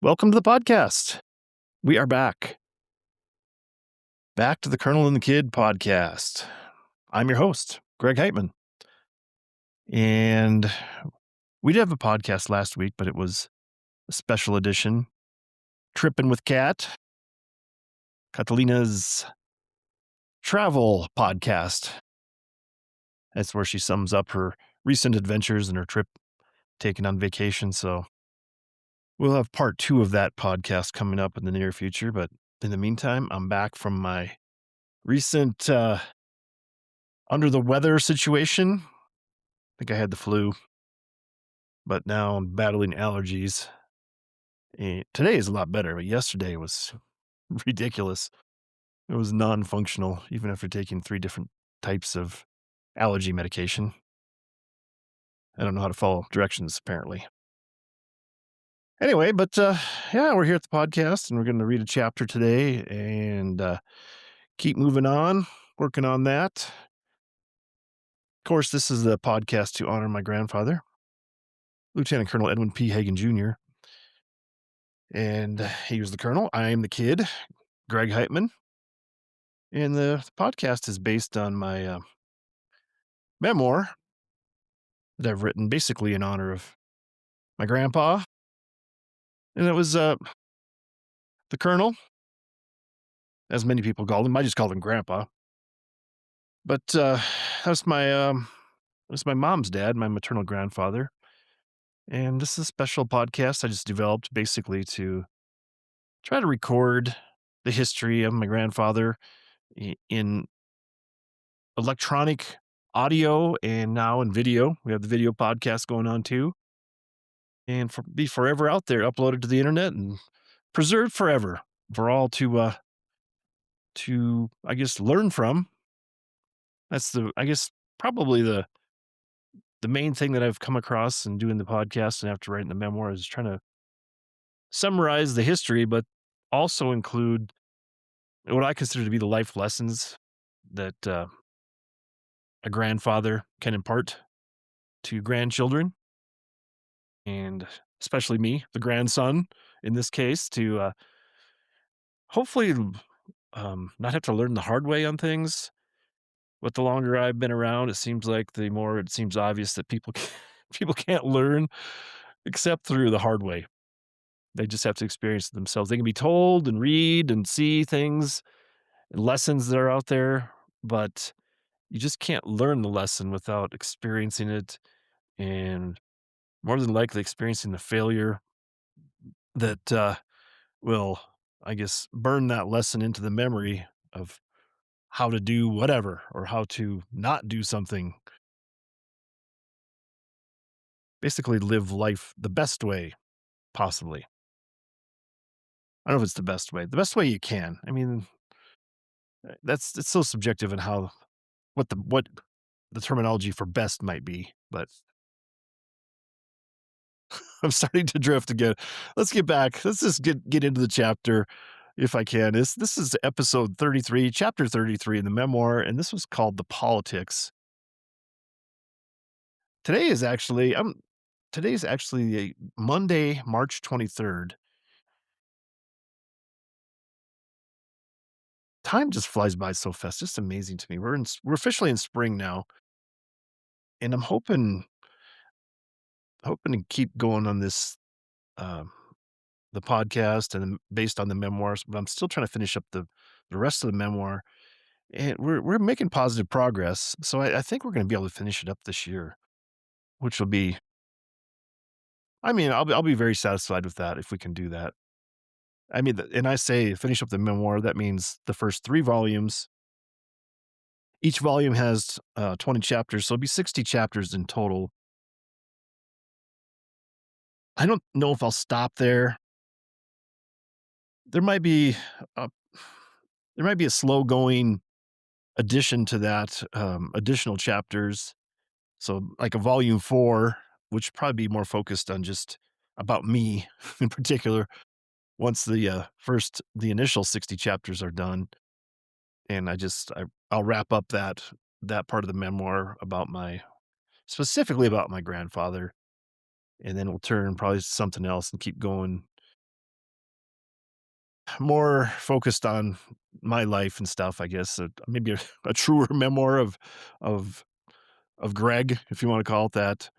Welcome to the podcast. We are back. Back to the Colonel and the Kid podcast. I'm your host, Greg Heitmann. And we did have a podcast last week, but it was a special edition. Tripping with Catalina's travel podcast. That's where she sums up her recent adventures and her trip taken on vacation. So we'll have part 2 of that podcast coming up in the near future. But in the meantime, I'm back from my recent under the weather situation. I think I had the flu, but now I'm battling allergies. And today is a lot better, but yesterday was ridiculous. It was non-functional, even after taking 3 different types of allergy medication. I don't know how to follow directions, apparently. Anyway, but yeah, we're here at the podcast, and we're going to read a chapter today and keep moving on, working on that. Of course, this is the podcast to honor my grandfather, Lieutenant Colonel Edwin P. Hagen Jr., and he was the colonel. I am the kid, Greg Heitmann. And the podcast is based on my memoir that I've written basically in honor of my grandpa. And it was the colonel, as many people called him. I just called him Grandpa. But that's my mom's dad, my maternal grandfather. And this is a special podcast I just developed basically to try to record the history of my grandfather in electronic audio and now in video. We have the video podcast going on too. And be forever out there, uploaded to the internet and preserved forever for all to I guess learn from. That's probably the main thing that I've come across in doing the podcast and after writing the memoir is trying to summarize the history, but also include what I consider to be the life lessons that a grandfather can impart to grandchildren, and especially me, the grandson, in this case, to hopefully not have to learn the hard way on things. But the longer I've been around, it seems like the more it seems obvious that people can't learn except through the hard way. They just have to experience it themselves. They can be told and read and see things and lessons that are out there, but you just can't learn the lesson without experiencing it, and more than likely experiencing the failure that will, I guess, burn that lesson into the memory of how to do whatever or how to not do something. Basically live life the best way possibly. I don't know if it's the best way you can. I mean, it's so subjective in how what the terminology for best might be, but I'm starting to drift again. Let's get back. Let's just get into the chapter if I can. This is episode 33, chapter 33 in the memoir, and this was called The Politics. Today is actually Monday, March 23rd. Time just flies by so fast. Just amazing to me. We're officially in spring now, and I'm hoping to keep going on this um, the podcast and then based on the memoirs, but I'm still trying to finish up the rest of the memoir, and we're making positive progress. So I think we're going to be able to finish it up this year, which will be. I mean, I'll be very satisfied with that if we can do that. I mean, and I say finish up the memoir. That means the first 3 volumes. Each volume has 20 chapters, so it'll be 60 chapters in total. I don't know if I'll stop there. There might be a slow going addition to that, additional chapters. So like a volume 4, which probably be more focused on just about me in particular. Once the initial 60 chapters are done, and I'll wrap up that part of the memoir specifically about my grandfather, and then we'll turn probably to something else and keep going more focused on my life and stuff, I guess. Maybe a truer memoir of of Greg, if you want to call it that.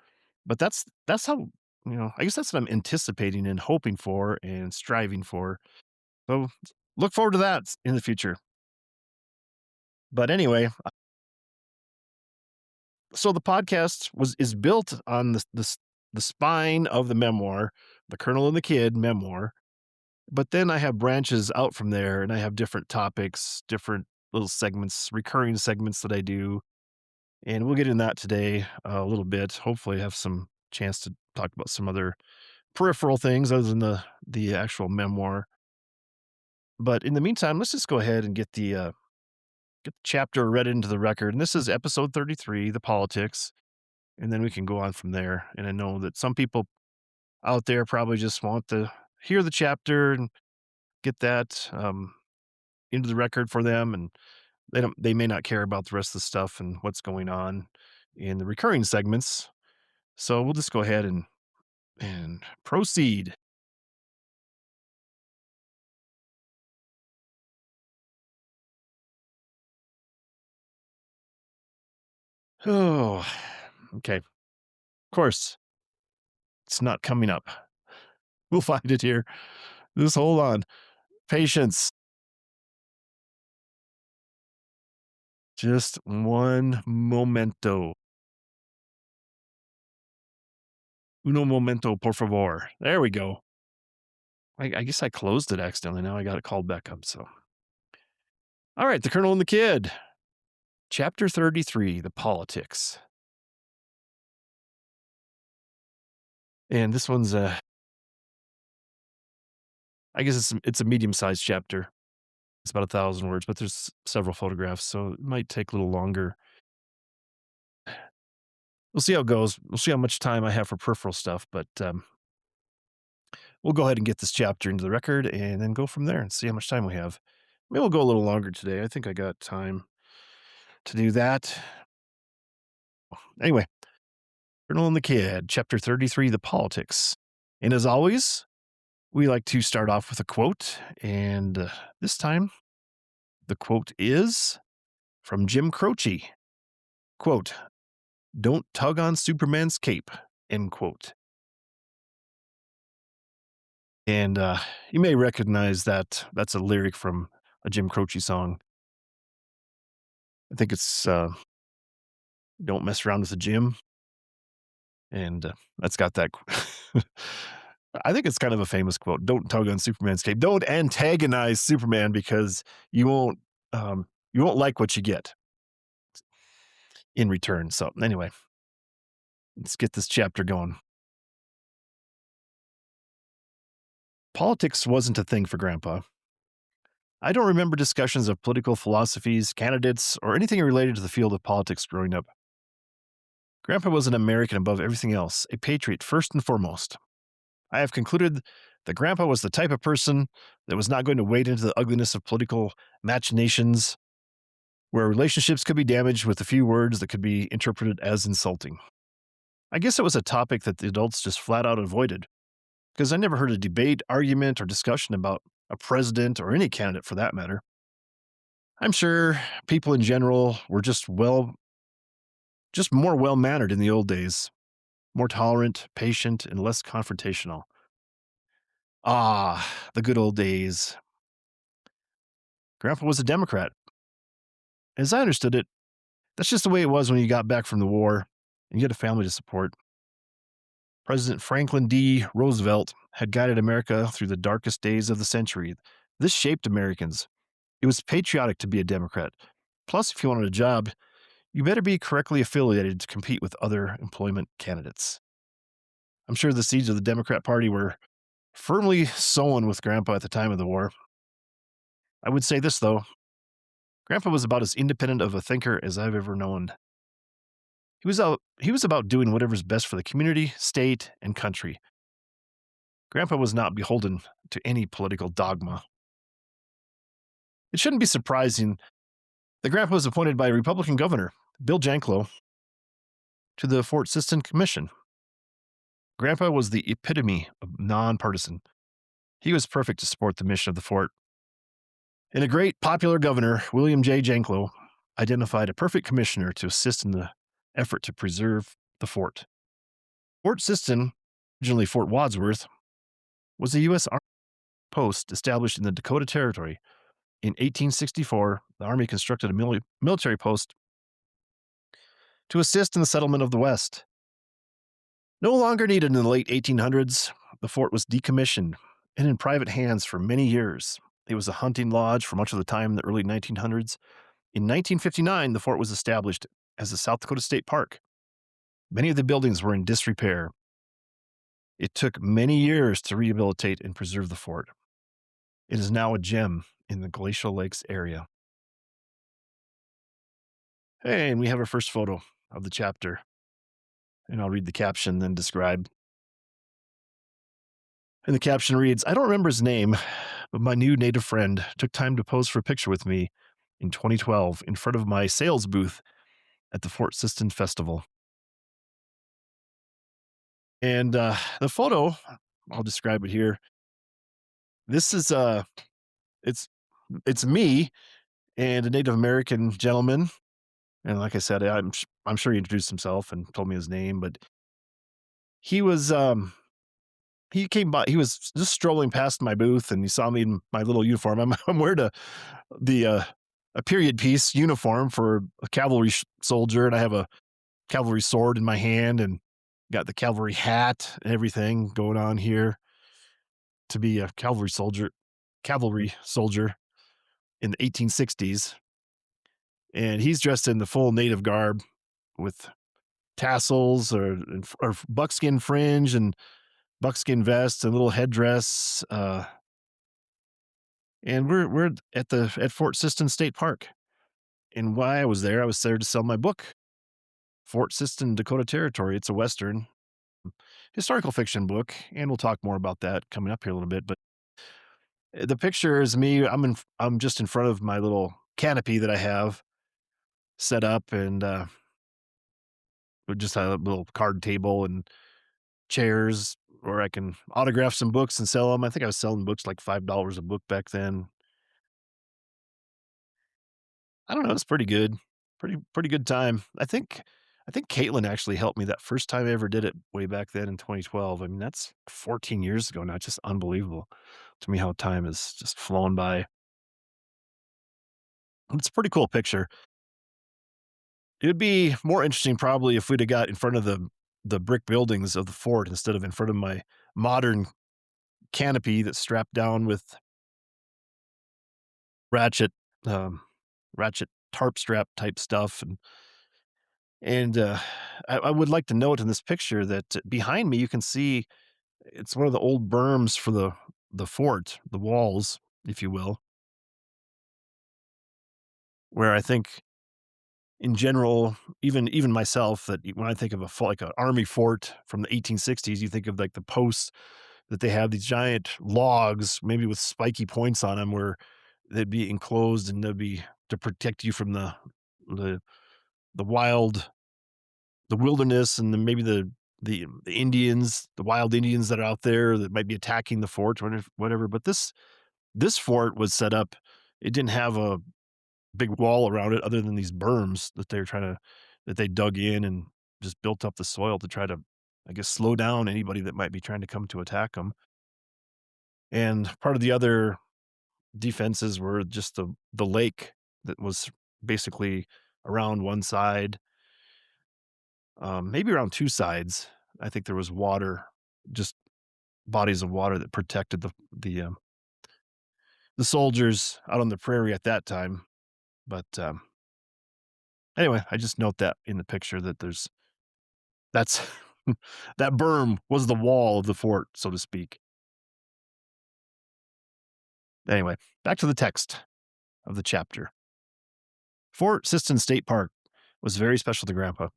But that's how I guess that's what I'm anticipating and hoping for and striving for. So look forward to that in the future. But anyway, so the podcast is built on the spine of the memoir, the Colonel and the Kid memoir. But then I have branches out from there, and I have different topics, different little segments, recurring segments that I do, and we'll get in that today a little bit. Hopefully, have some chance to talk about some other peripheral things other than the actual memoir. But in the meantime, let's just go ahead and get the chapter read into the record. And this is episode 33, the politics, and then we can go on from there. And I know that some people out there probably just want to hear the chapter and get that into the record for them, and they may not care about the rest of the stuff and what's going on in the recurring segments. So we'll just go ahead and proceed. Oh, okay. Of course, it's not coming up. We'll find it here. Just hold on. Patience. Just one momento. Uno momento, por favor. There we go. I guess I closed it accidentally. Now I got it called back up. So, all right, the Colonel and the Kid, chapter 33, the politics. And this one's I guess it's a medium-sized chapter. It's about 1,000 words, but there's several photographs, so it might take a little longer. We'll see how it goes. We'll see how much time I have for peripheral stuff, but we'll go ahead and get this chapter into the record and then go from there and see how much time we have. Maybe we'll go a little longer today. I think I got time to do that. Anyway, Colonel and the Kid, chapter 33, the politics. And as always, we like to start off with a quote, and this time the quote is from Jim Croce. Quote, "Don't tug on Superman's cape," end quote. And you may recognize that that's a lyric from a Jim Croce song. I think it's "Don't Mess Around with the Jim," and that's got that. I think it's kind of a famous quote. Don't tug on Superman's cape. Don't antagonize Superman because you won't you won't like what you get in return. So anyway, let's get this chapter going. Politics wasn't a thing for Grandpa. I don't remember discussions of political philosophies, candidates, or anything related to the field of politics growing up. Grandpa was an American above everything else, a patriot first and foremost. I have concluded that Grandpa was the type of person that was not going to wade into the ugliness of political machinations, where relationships could be damaged with a few words that could be interpreted as insulting. I guess it was a topic that the adults just flat out avoided, because I never heard a debate, argument, or discussion about a president or any candidate for that matter. I'm sure people in general were just more well mannered in the old days, more tolerant, patient, and less confrontational. Ah, the good old days. Grandpa was a Democrat. As I understood it, that's just the way it was when you got back from the war and you had a family to support. President Franklin D. Roosevelt had guided America through the darkest days of the century. This shaped Americans. It was patriotic to be a Democrat. Plus, if you wanted a job, you better be correctly affiliated to compete with other employment candidates. I'm sure the seeds of the Democrat Party were firmly sown with Grandpa at the time of the war. I would say this, though. Grandpa was about as independent of a thinker as I've ever known. He was about doing whatever's best for the community, state, and country. Grandpa was not beholden to any political dogma. It shouldn't be surprising that Grandpa was appointed by a Republican governor, Bill Janklow, to the Fort Sisson Commission. Grandpa was the epitome of nonpartisan. He was perfect to support the mission of the fort, And a great popular governor, William J. Janklow, identified a perfect commissioner to assist in the effort to preserve the fort. Fort Sisson, originally Fort Wadsworth, was a U.S. Army post established in the Dakota Territory. In 1864, the Army constructed a military post to assist in the settlement of the West. No longer needed in the late 1800s, the fort was decommissioned and in private hands for many years. It was a hunting lodge for much of the time in the early 1900s. In 1959, the fort was established as the South Dakota State Park. Many of the buildings were in disrepair. It took many years to rehabilitate and preserve the fort. It is now a gem in the Glacial Lakes area. Hey, and we have our first photo of the chapter. And I'll read the caption, then describe. And the caption reads, I don't remember his name, but my new native friend took time to pose for a picture with me in 2012 in front of my sales booth at the Fort Sisson Festival. And the photo, I'll describe it here. This is it's me and a Native American gentleman. And like I said, I'm sure he introduced himself and told me his name, but he was he came by. He was just strolling past my booth, and he saw me in my little uniform. I'm wearing a period piece uniform for a cavalry soldier, and I have a cavalry sword in my hand, and got the cavalry hat and everything going on here to be a cavalry soldier in the 1860s. And he's dressed in the full native garb with tassels or buckskin fringe and buckskin vest and little headdress. And we're at Fort Sisson State Park. And why I was there to sell my book, Fort Sisson, Dakota Territory. It's a Western historical fiction book, and we'll talk more about that coming up here a little bit. But the picture is me. I'm just in front of my little canopy that I have set up, and we just have a little card table and chairs where I can autograph some books and sell them. I think I was selling books like $5 a book back then. I don't know, it's pretty good. Pretty good time. I think Caitlin actually helped me that first time I ever did it way back then in 2012. I mean, that's 14 years ago now. It's just unbelievable to me how time has just flown by. It's a pretty cool picture. It'd be more interesting probably if we'd have got in front of the brick buildings of the fort instead of in front of my modern canopy that's strapped down with ratchet um, ratchet tarp strap type stuff. And I would like to note in this picture that behind me, you can see it's one of the old berms for the fort, the walls, if you will, where I think in general, even myself, that when I think of like an army fort from the 1860s, you think of like the posts that they have these giant logs, maybe with spiky points on them, where they'd be enclosed and they'd be to protect you from the the wild the wilderness and then maybe the Indians, the wild Indians that are out there that might be attacking the fort, whatever. But this fort was set up. It didn't have a big wall around it other than these berms that they dug in and just built up the soil to try to, I guess, slow down anybody that might be trying to come to attack them. And part of the other defenses were just the lake that was basically around one side, maybe around two sides. I think there was water, just bodies of water that protected the soldiers out on the prairie at that time. But anyway, I just note that in the picture that that's that berm was the wall of the fort, so to speak. Anyway, back to the text of the chapter. Fort Sisson State Park was very special to Grandpa.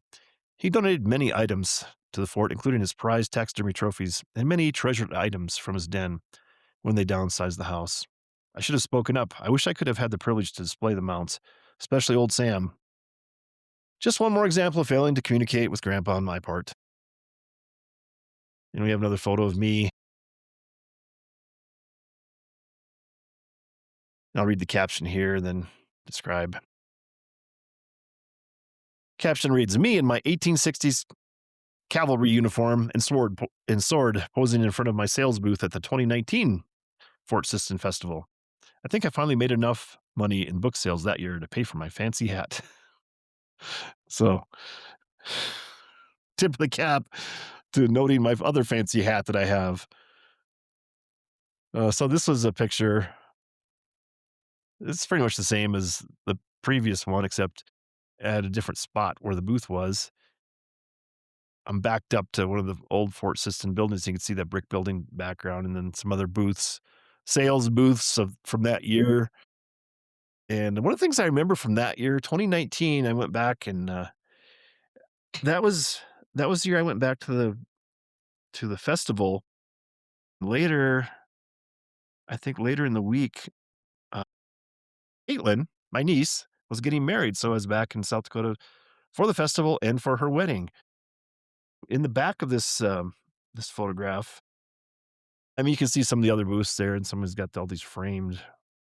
He donated many items to the fort, including his prized taxidermy trophies and many treasured items from his den when they downsized the house. I should have spoken up. I wish I could have had the privilege to display the mounts, especially old Sam. Just one more example of failing to communicate with Grandpa on my part. And we have another photo of me. I'll read the caption here and then describe. Caption reads, "Me in my 1860s cavalry uniform and sword posing in front of my sales booth at the 2019 Fort Sisson Festival. I think I finally made enough money in book sales that year to pay for my fancy hat." So, tip of the cap to noting my other fancy hat that I have. So this was a picture. It's pretty much the same as the previous one, except at a different spot where the booth was. I'm backed up to one of the old Fort Sisson buildings. You can see that brick building background and then some other booths, sales booths from that year. And one of the things I remember from that year, 2019, I went back and that was that was the year I went back to the festival. Later, I think later in the week, uh, Caitlin, my niece, was getting married, so I was back in South Dakota for the festival and for her wedding. In the back of this photograph, I mean, you can see some of the other booths there, and someone's got all these framed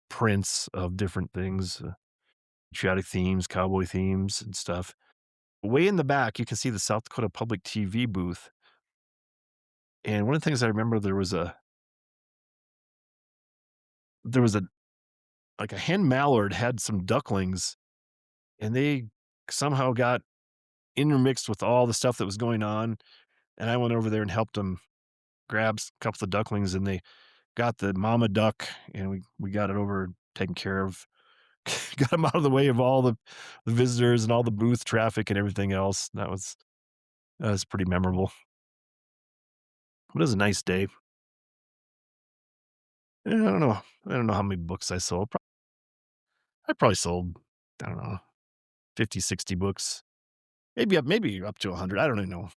prints of different things, patriotic themes, cowboy themes, and stuff. Way in the back, you can see the South Dakota Public TV booth. And one of the things I remember, there was a like a hen mallard had some ducklings, and they somehow got intermixed with all the stuff that was going on. And I went over there and helped them grab a couple of ducklings, and they got the mama duck, and we got it over taken care of. Got them out of the way of all the visitors and all the booth traffic and everything else. That was pretty memorable. It was a nice day. I don't know. I don't know how many books I sold. I probably sold, I don't know, 50, 60 books. Maybe up to 100. I don't even know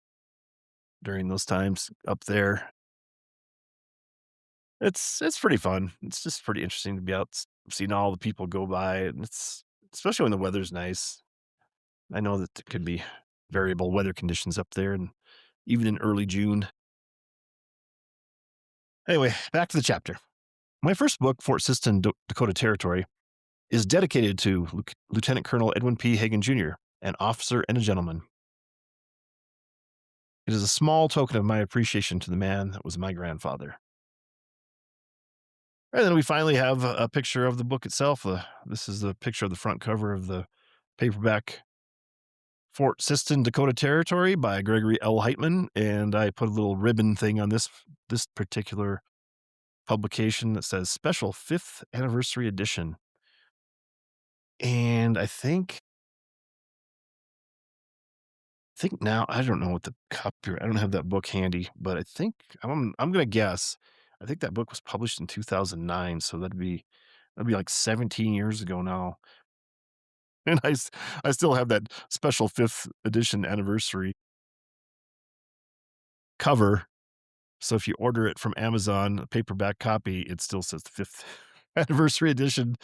during those times up there. It's pretty fun. It's just pretty interesting to be out seeing all the people go by, and it's especially when the weather's nice. I know that it could be variable weather conditions up there, and even in early June. Anyway, back to the chapter. My first book, Fort Sisson, Dakota Territory, is dedicated to Lieutenant Colonel Edwin P. Hagen Jr., an officer and a gentleman. It is a small token of my appreciation to the man that was my grandfather. And then we finally have a picture of the book itself. This is the picture of the front cover of the paperback Fort Sisson, Dakota Territory by Gregory L. Heitmann. And I put a little ribbon thing on this particular publication that says Special 5th Anniversary Edition. And I think now I don't know what the copyright. I don't have that book handy, but I think I'm gonna guess. I think that book was published in 2009, so that'd be like 17 years ago now. And I still have that special 5th edition anniversary cover. So if you order it from Amazon, a paperback copy, it still says the 5th anniversary edition,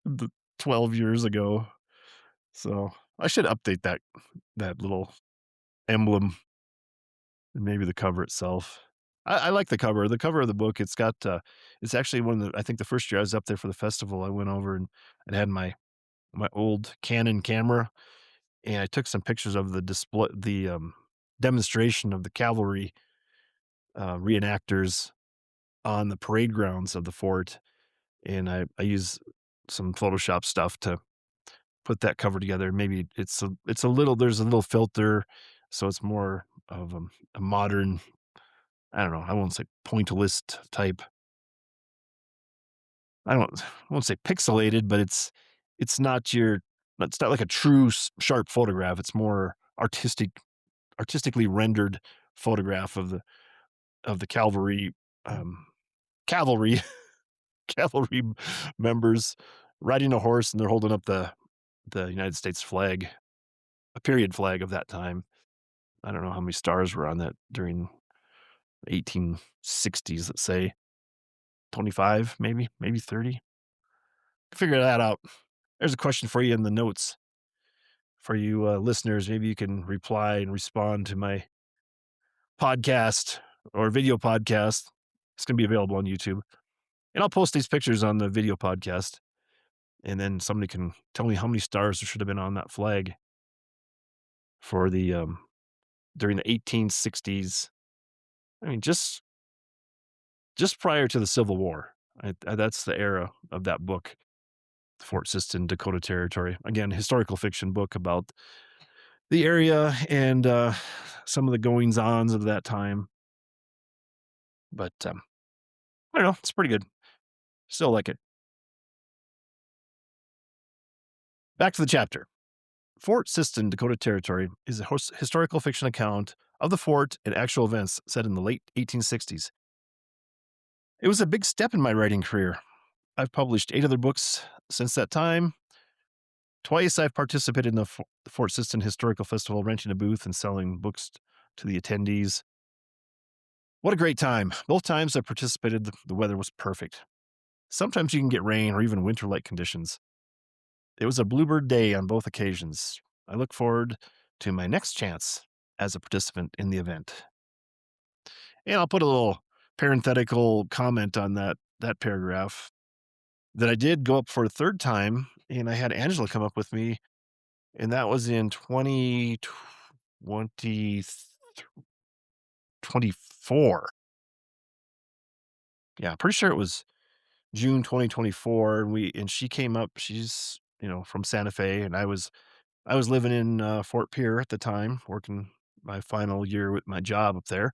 the 12 years ago. So I should update that little emblem and maybe the cover itself. I like the cover. The cover of the book, it's actually one of the I think the first year I was up there for the festival, I went over and had my old Canon camera, and I took some pictures of the demonstration of the cavalry, reenactors on the parade grounds of the fort, and I use some Photoshop stuff to put that cover together. Maybe it's a little there's a little filter, so it's more of a modern, I don't know, I won't say pointillist type. I won't say pixelated, but it's not like a true sharp photograph. It's more artistically rendered photograph of the um, cavalry, cavalry members riding a horse, and they're holding up the United States flag, a period flag of that time. I don't know how many stars were on that during the 1860s. Let's say 25, maybe 30. Figure that out. There's a question for you in the notes for you listeners. Maybe you can reply and respond to my podcast or video podcast. It's going to be available on YouTube. And I'll post these pictures on the video podcast. And then somebody can tell me how many stars there should have been on that flag for the during the 1860s. I mean, just prior to the Civil War. That's the era of that book, Fort Sisson, Dakota Territory. Again, historical fiction book about the area and some of the goings ons of that time. But I don't know, it's pretty good. Still like it. Back to the chapter. Fort Sisson, Dakota Territory is a historical fiction account of the fort and actual events set in the late 1860s. It was a big step in my writing career. I've published 8 other books since that time. Twice I've participated in the Fort Sisson Historical Festival, renting a booth and selling books to the attendees. What a great time. Both times I participated, the weather was perfect. Sometimes you can get rain or even winter-like conditions. It was a bluebird day on both occasions. I look forward to my next chance as a participant in the event. And I'll put a little parenthetical comment on that paragraph that I did go up for a third time, and I had Angela come up with me, and that was in 2024. Yeah, pretty sure it was June 2024, and she came up. She's, from Santa Fe, and I was living in Fort Pierre at the time, working my final year with my job up there,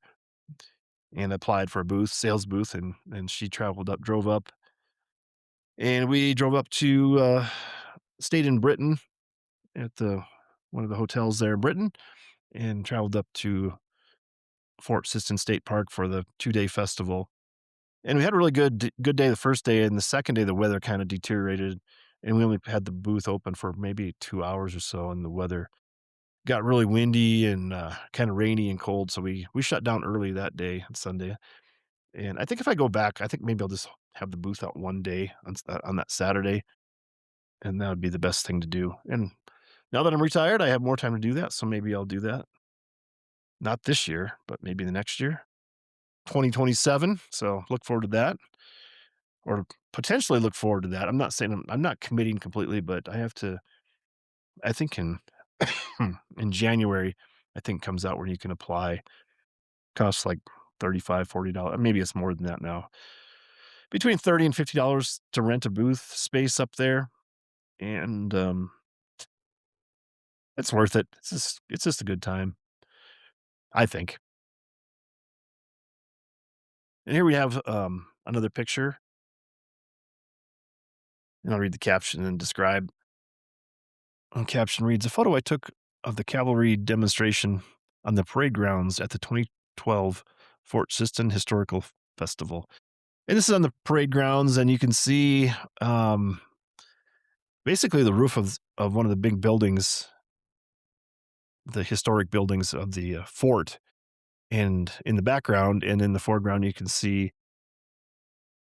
and applied for a sales booth, and she drove up, and we drove up to stayed in Britain at the one of the hotels there in Britain, and traveled up to Fort Sisson State Park for the 2-day festival. And we had a really good day the first day, and the second day the weather kind of deteriorated, and we only had the booth open for maybe 2 hours or so, and the weather got really windy and kind of rainy and cold, so we shut down early that day on Sunday. And I think if I go back, I think maybe I'll just have the booth out one day on that Saturday, and that would be the best thing to do. And now that I'm retired, I have more time to do that, so maybe I'll do that. Not this year, but maybe the next year, 2027. So look forward to that, or potentially look forward to that. I'm not saying I'm not committing completely, but I have to. I think in in January, I think comes out where you can apply. Costs like $35, $40. Maybe it's more than that now. Between $30 and $50 to rent a booth space up there, and it's worth it. It's just a good time, I think. And here we have another picture, and I'll read the caption and describe. The caption reads: "A photo I took of the cavalry demonstration on the parade grounds at the 2012 Fort Sisson Historical Festival." And this is on the parade grounds, and you can see basically the roof of one of the big buildings, the historic buildings of the fort. And in the background and in the foreground, you can see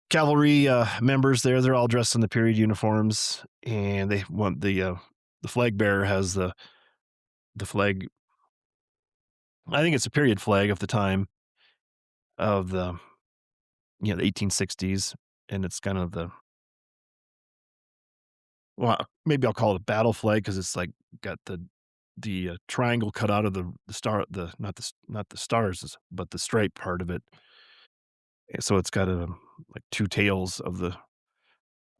cavalry members there. They're all dressed in the period uniforms, and they want the flag bearer has the flag. I think it's a period flag of the time of the 1860s, and it's kind of well, maybe I'll call it a battle flag because it's like got the triangle cut out of the star, the not the stars, but the stripe part of it. So it's got like 2 tails of the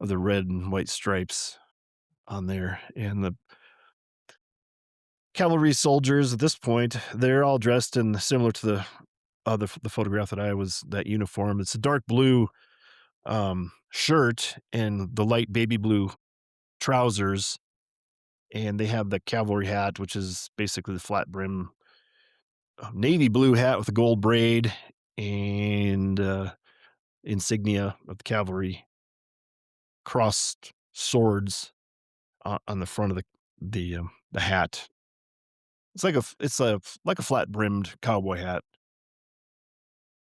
red and white stripes on there, and the cavalry soldiers at this point, they're all dressed in similar to the photograph that uniform. It's a dark blue shirt and the light baby blue trousers, and they have the cavalry hat, which is basically the flat brim navy blue hat with a gold braid and insignia of the cavalry, crossed swords on the front of the hat. It's like a flat brimmed cowboy hat.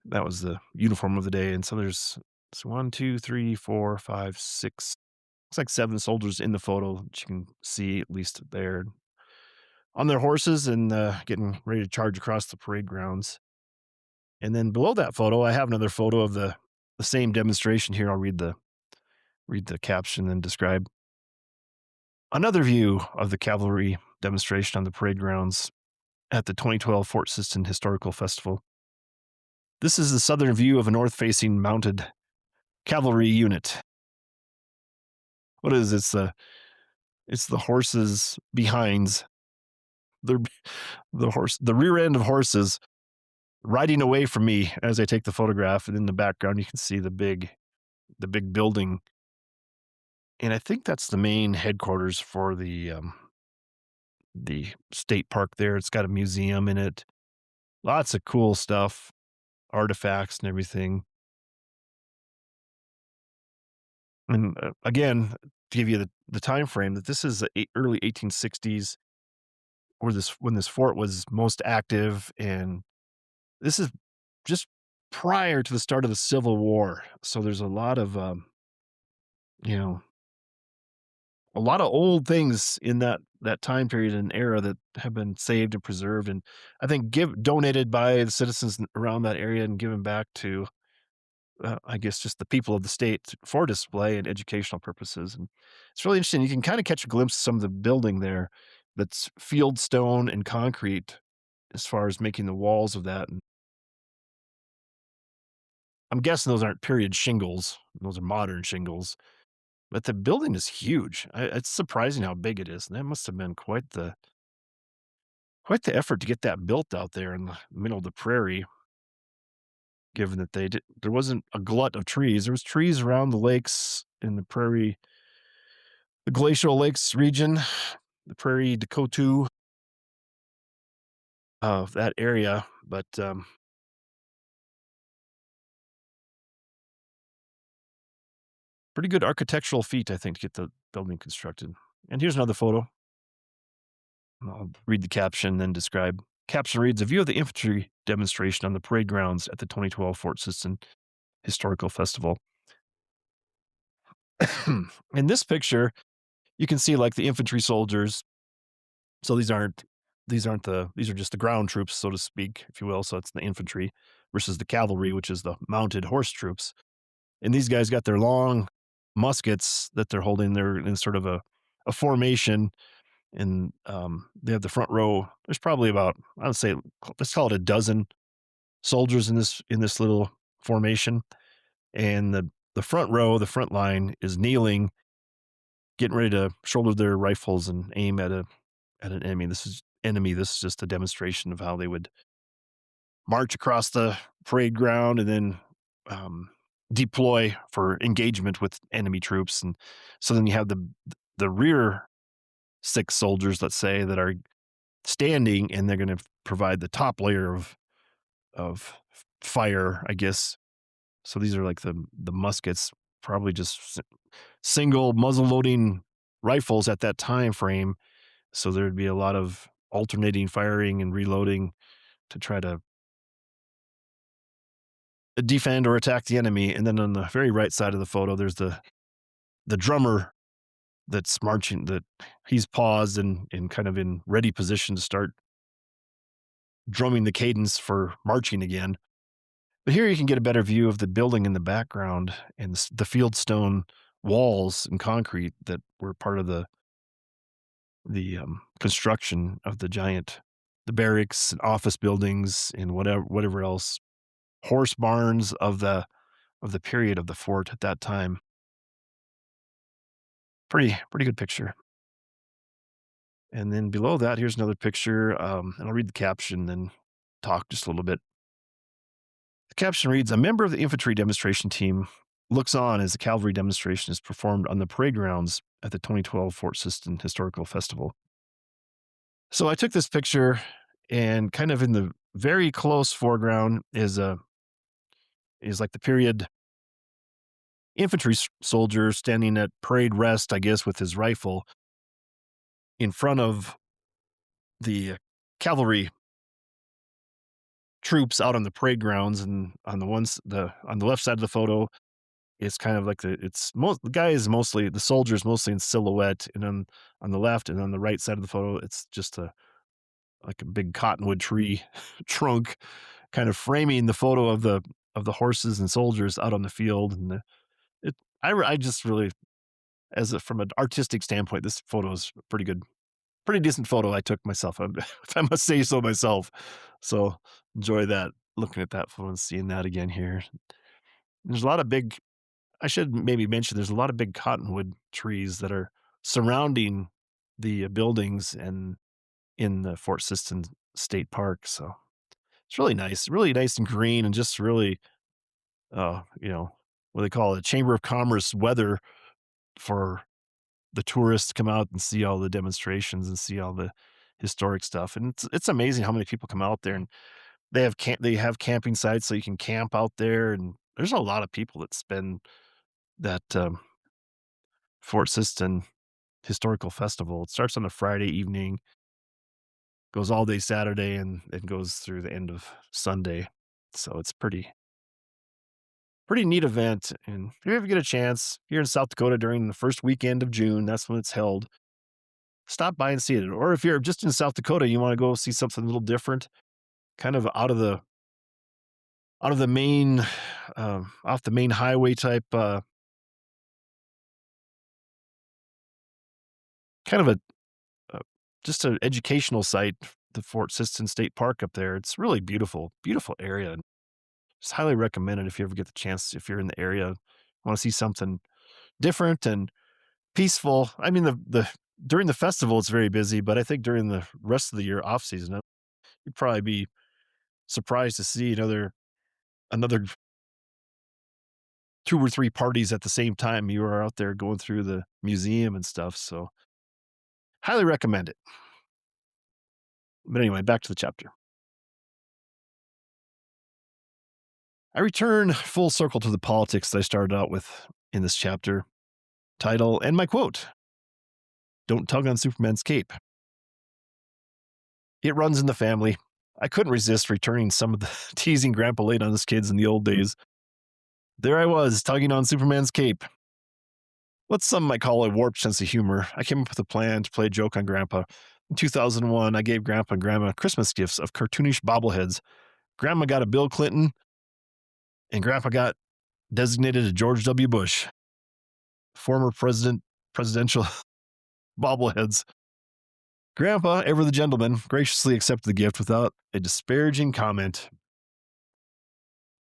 That was the uniform of the day, and so it's 1, 2, 3, 4, 5, 6. Looks like 7 soldiers in the photo that you can see at least there on their horses and getting ready to charge across the parade grounds. And then below that photo, I have another photo of the same demonstration here. I'll read the caption and describe. Another view of the cavalry demonstration on the parade grounds at the 2012 Fort Sisson Historical Festival. This is the southern view of a north-facing mounted cavalry unit. What is this? It's the horses behinds. They're the rear end of horses riding away from me as I take the photograph, and in the background you can see the big building, and I think that's the main headquarters for the state park there. It's got a museum in it, lots of cool stuff, artifacts and everything. And again, to give you the time frame, that this is the early 1860s, where this when this fort was most active, and this is just prior to the start of the Civil War. So there's a lot of you know a lot of old things in that time period and era that have been saved and preserved, and I think give donated by the citizens around that area and given back to, I guess, just the people of the state for display and educational purposes. And it's really interesting. You can kind of catch a glimpse of some of the building there that's field stone and concrete as far as making the walls of that. And I'm guessing those aren't period shingles; those are modern shingles. But the building is huge. It's surprising how big it is. And that must have been quite the effort to get that built out there in the middle of the prairie, given that there wasn't a glut of trees. There was trees around the lakes in the prairie, the glacial lakes region, the prairie Decotu of that area. But pretty good architectural feat, I think, to get the building constructed. And here's another photo. I'll read the caption, then describe. Caption reads: A view of the infantry demonstration on the parade grounds at the 2012 Fort Sisson Historical Festival. In this picture, you can see like the infantry soldiers. So these are just the ground troops, so to speak, if you will. So it's the infantry versus the cavalry, which is the mounted horse troops. And these guys got their long muskets that they're holding. They're in sort of a formation, and they have the front row. There's probably about, I would say, let's call it a dozen soldiers in this little formation, and the front row, the front line, is kneeling, getting ready to shoulder their rifles and aim at an enemy. This is just a demonstration of how they would march across the parade ground and then um, deploy for engagement with enemy troops. And so then you have the rear six soldiers, let's say, that are standing, and they're going to provide the top layer of fire, I guess. So these are like the muskets, probably just single muzzle loading rifles at that time frame. So there'd be a lot of alternating firing and reloading to try to defend or attack the enemy. And then on the very right side of the photo, there's the drummer that's marching, that he's paused and kind of in ready position to start drumming the cadence for marching again. But here you can get a better view of the building in the background and the fieldstone walls and concrete that were part of the construction of the barracks and office buildings and whatever else, horse barns of the period of the fort at that time. Pretty good picture. And then below that, here's another picture, and I'll read the caption, then talk just a little bit. The caption reads: A member of the infantry demonstration team looks on as the cavalry demonstration is performed on the parade grounds at the 2012 Fort Sisson Historical Festival. So I took this picture, and kind of in the very close foreground is like the period infantry soldier standing at parade rest, I guess, with his rifle in front of the cavalry troops out on the parade grounds. And on the left side of the photo, it's kind of like the soldier is mostly in silhouette, and on the left and on the right side of the photo, it's just like a big cottonwood tree trunk, kind of framing the photo of the horses and soldiers out on the field. And it I just really from an artistic standpoint, this photo is pretty good, pretty decent photo I took myself, if I must say so myself. So enjoy that, looking at that photo and seeing that again here. There's a lot of big, I should maybe mention, there's a lot of big cottonwood trees that are surrounding the buildings and in the Fort Sisson State Park. So it's really nice and green and just really, what they call it, Chamber of Commerce weather for the tourists to come out and see all the demonstrations and see all the historic stuff. And it's amazing how many people come out there, and they have camping sites so you can camp out there. And there's a lot of people that spend that Fort Sisson Historical Festival. It starts on a Friday evening, goes all day Saturday, and it goes through the end of Sunday. So it's pretty neat event. And if you ever get a chance, here in South Dakota during the first weekend of June, that's when it's held. Stop by and see it. Or if you're just in South Dakota, you want to go see something a little different, kind of out of the main, off the main highway type, kind of a just an educational site, the Fort Sisson State Park up there. It's really beautiful, beautiful area. And just highly recommend it if you ever get the chance, if you're in the area, want to see something different and peaceful. I mean, the during the festival, it's very busy, but I think during the rest of the year, off season, you'd probably be surprised to see another 2 or 3 parties at the same time. You are out there going through the museum and stuff. So highly recommend it. But anyway, back to the chapter. I return full circle to the politics that I started out with in this chapter. Title and my quote: "Don't tug on Superman's cape." It runs in the family. I couldn't resist returning some of the teasing Grandpa laid on his kids in the old days. There I was, tugging on Superman's cape. What some might call a warped sense of humor, I came up with a plan to play a joke on Grandpa. In 2001, I gave Grandpa and Grandma Christmas gifts of cartoonish bobbleheads. Grandma got a Bill Clinton, and Grandpa got designated a George W. Bush, former presidential bobbleheads. Grandpa, ever the gentleman, graciously accepted the gift without a disparaging comment.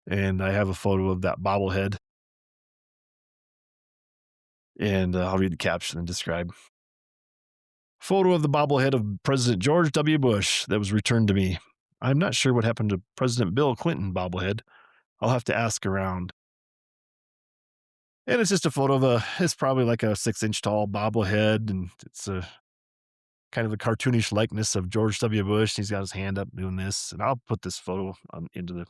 And I have a photo of that bobblehead. And I'll read the caption and describe. Photo of the bobblehead of President George W. Bush that was returned to me. I'm not sure what happened to President Bill Clinton bobblehead. I'll have to ask around. And it's just a photo of it's probably like a 6-inch tall bobblehead, and it's a kind of a cartoonish likeness of George W. Bush. He's got his hand up doing this, and I'll put this photo into the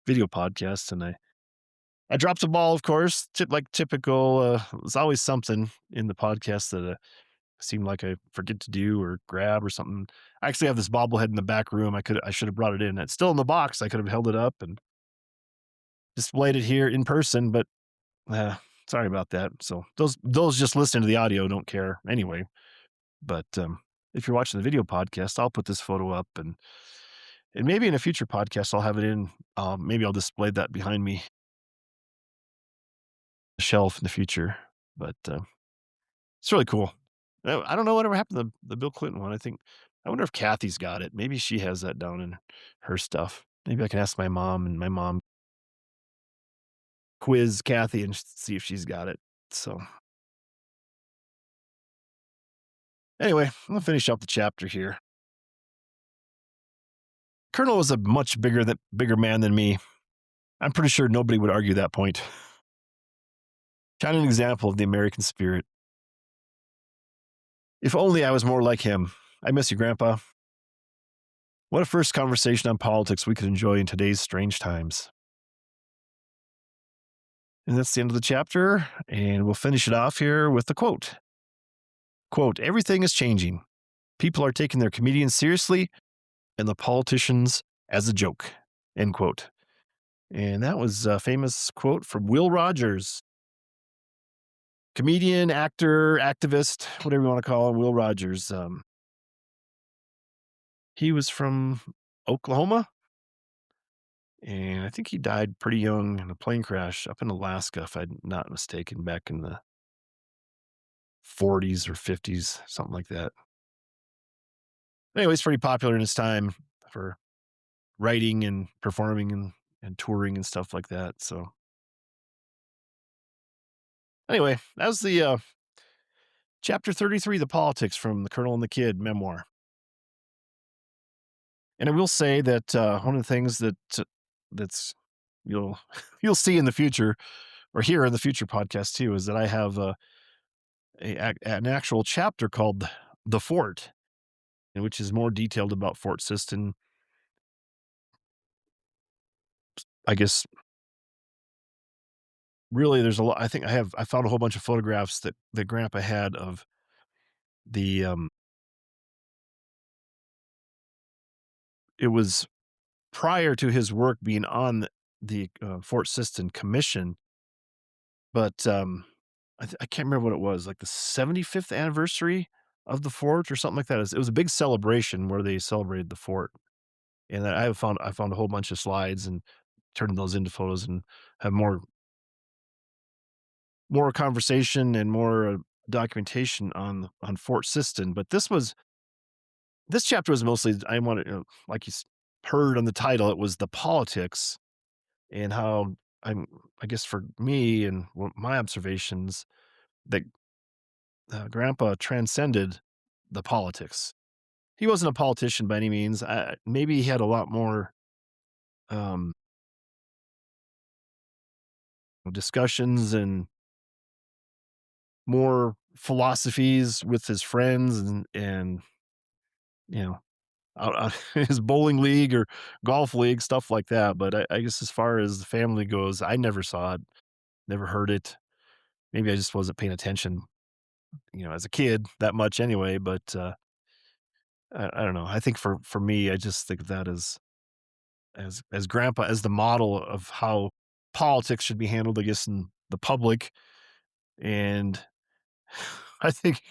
video podcast. And I dropped a ball, of course, like typical. There's always something in the podcast that seemed like I forget to do or grab or something. I actually have this bobblehead in the back room. I should have brought it in. It's still in the box. I could have held it up and displayed it here in person, but sorry about that. So those just listening to the audio don't care anyway. But if you're watching the video podcast, I'll put this photo up, and maybe in a future podcast I'll have it in. Maybe I'll display that behind me, the shelf in the future. But it's really cool. I don't know whatever happened to the Bill Clinton one. I wonder if Kathy's got it. Maybe she has that down in her stuff. Maybe I can ask my mom, and my mom quiz Kathy and see if she's got it. So anyway, I'm gonna finish up the chapter here. Colonel was a much bigger man than me. I'm pretty sure nobody would argue that point. Kind of an example of the American spirit. If only I was more like him. I miss you, Grandpa. What a first conversation on politics we could enjoy in today's strange times. And that's the end of the chapter, and we'll finish it off here with the quote. Quote, "Everything is changing. People are taking their comedians seriously and the politicians as a joke." End quote. And that was a famous quote from Will Rogers, comedian, actor, activist, whatever you want to call him, Will Rogers. He was from Oklahoma, and I think he died pretty young in a plane crash up in Alaska, if I'm not mistaken, back in the 40s or 50s, something like that. Anyway, it's pretty popular in its time for writing and performing and touring and stuff like that. So anyway, that was the chapter 33, The Politics from The Colonel and the Kid memoir. And I will say that one of the things that's you'll you'll see in the future or hear in the future podcast too is that I have an actual chapter called The Fort, and which is more detailed about Fort Sisson. I guess really there's a lot. I found a whole bunch of photographs that Grandpa had of the it was prior to his work being on the Fort Sisson Commission, but I can't remember what it was, like the 75th anniversary of the fort or something like that. It was a big celebration where they celebrated the fort, and I found a whole bunch of slides and turned those into photos and have more conversation and more documentation on Fort Sisson. But this chapter was mostly I wanted, like heard on the title, it was the politics and how I guess for me and my observations that Grandpa transcended the politics. He wasn't a politician by any means. Maybe he had a lot more um, discussions and more philosophies with his friends and you know his bowling league or golf league stuff like that. But I guess as far as the family goes, I never saw it, never heard it. Maybe I just wasn't paying attention, as a kid that much anyway. But I don't know. I think for me, I just think of that as grandpa as the model of how politics should be handled, I guess, in the public. And I think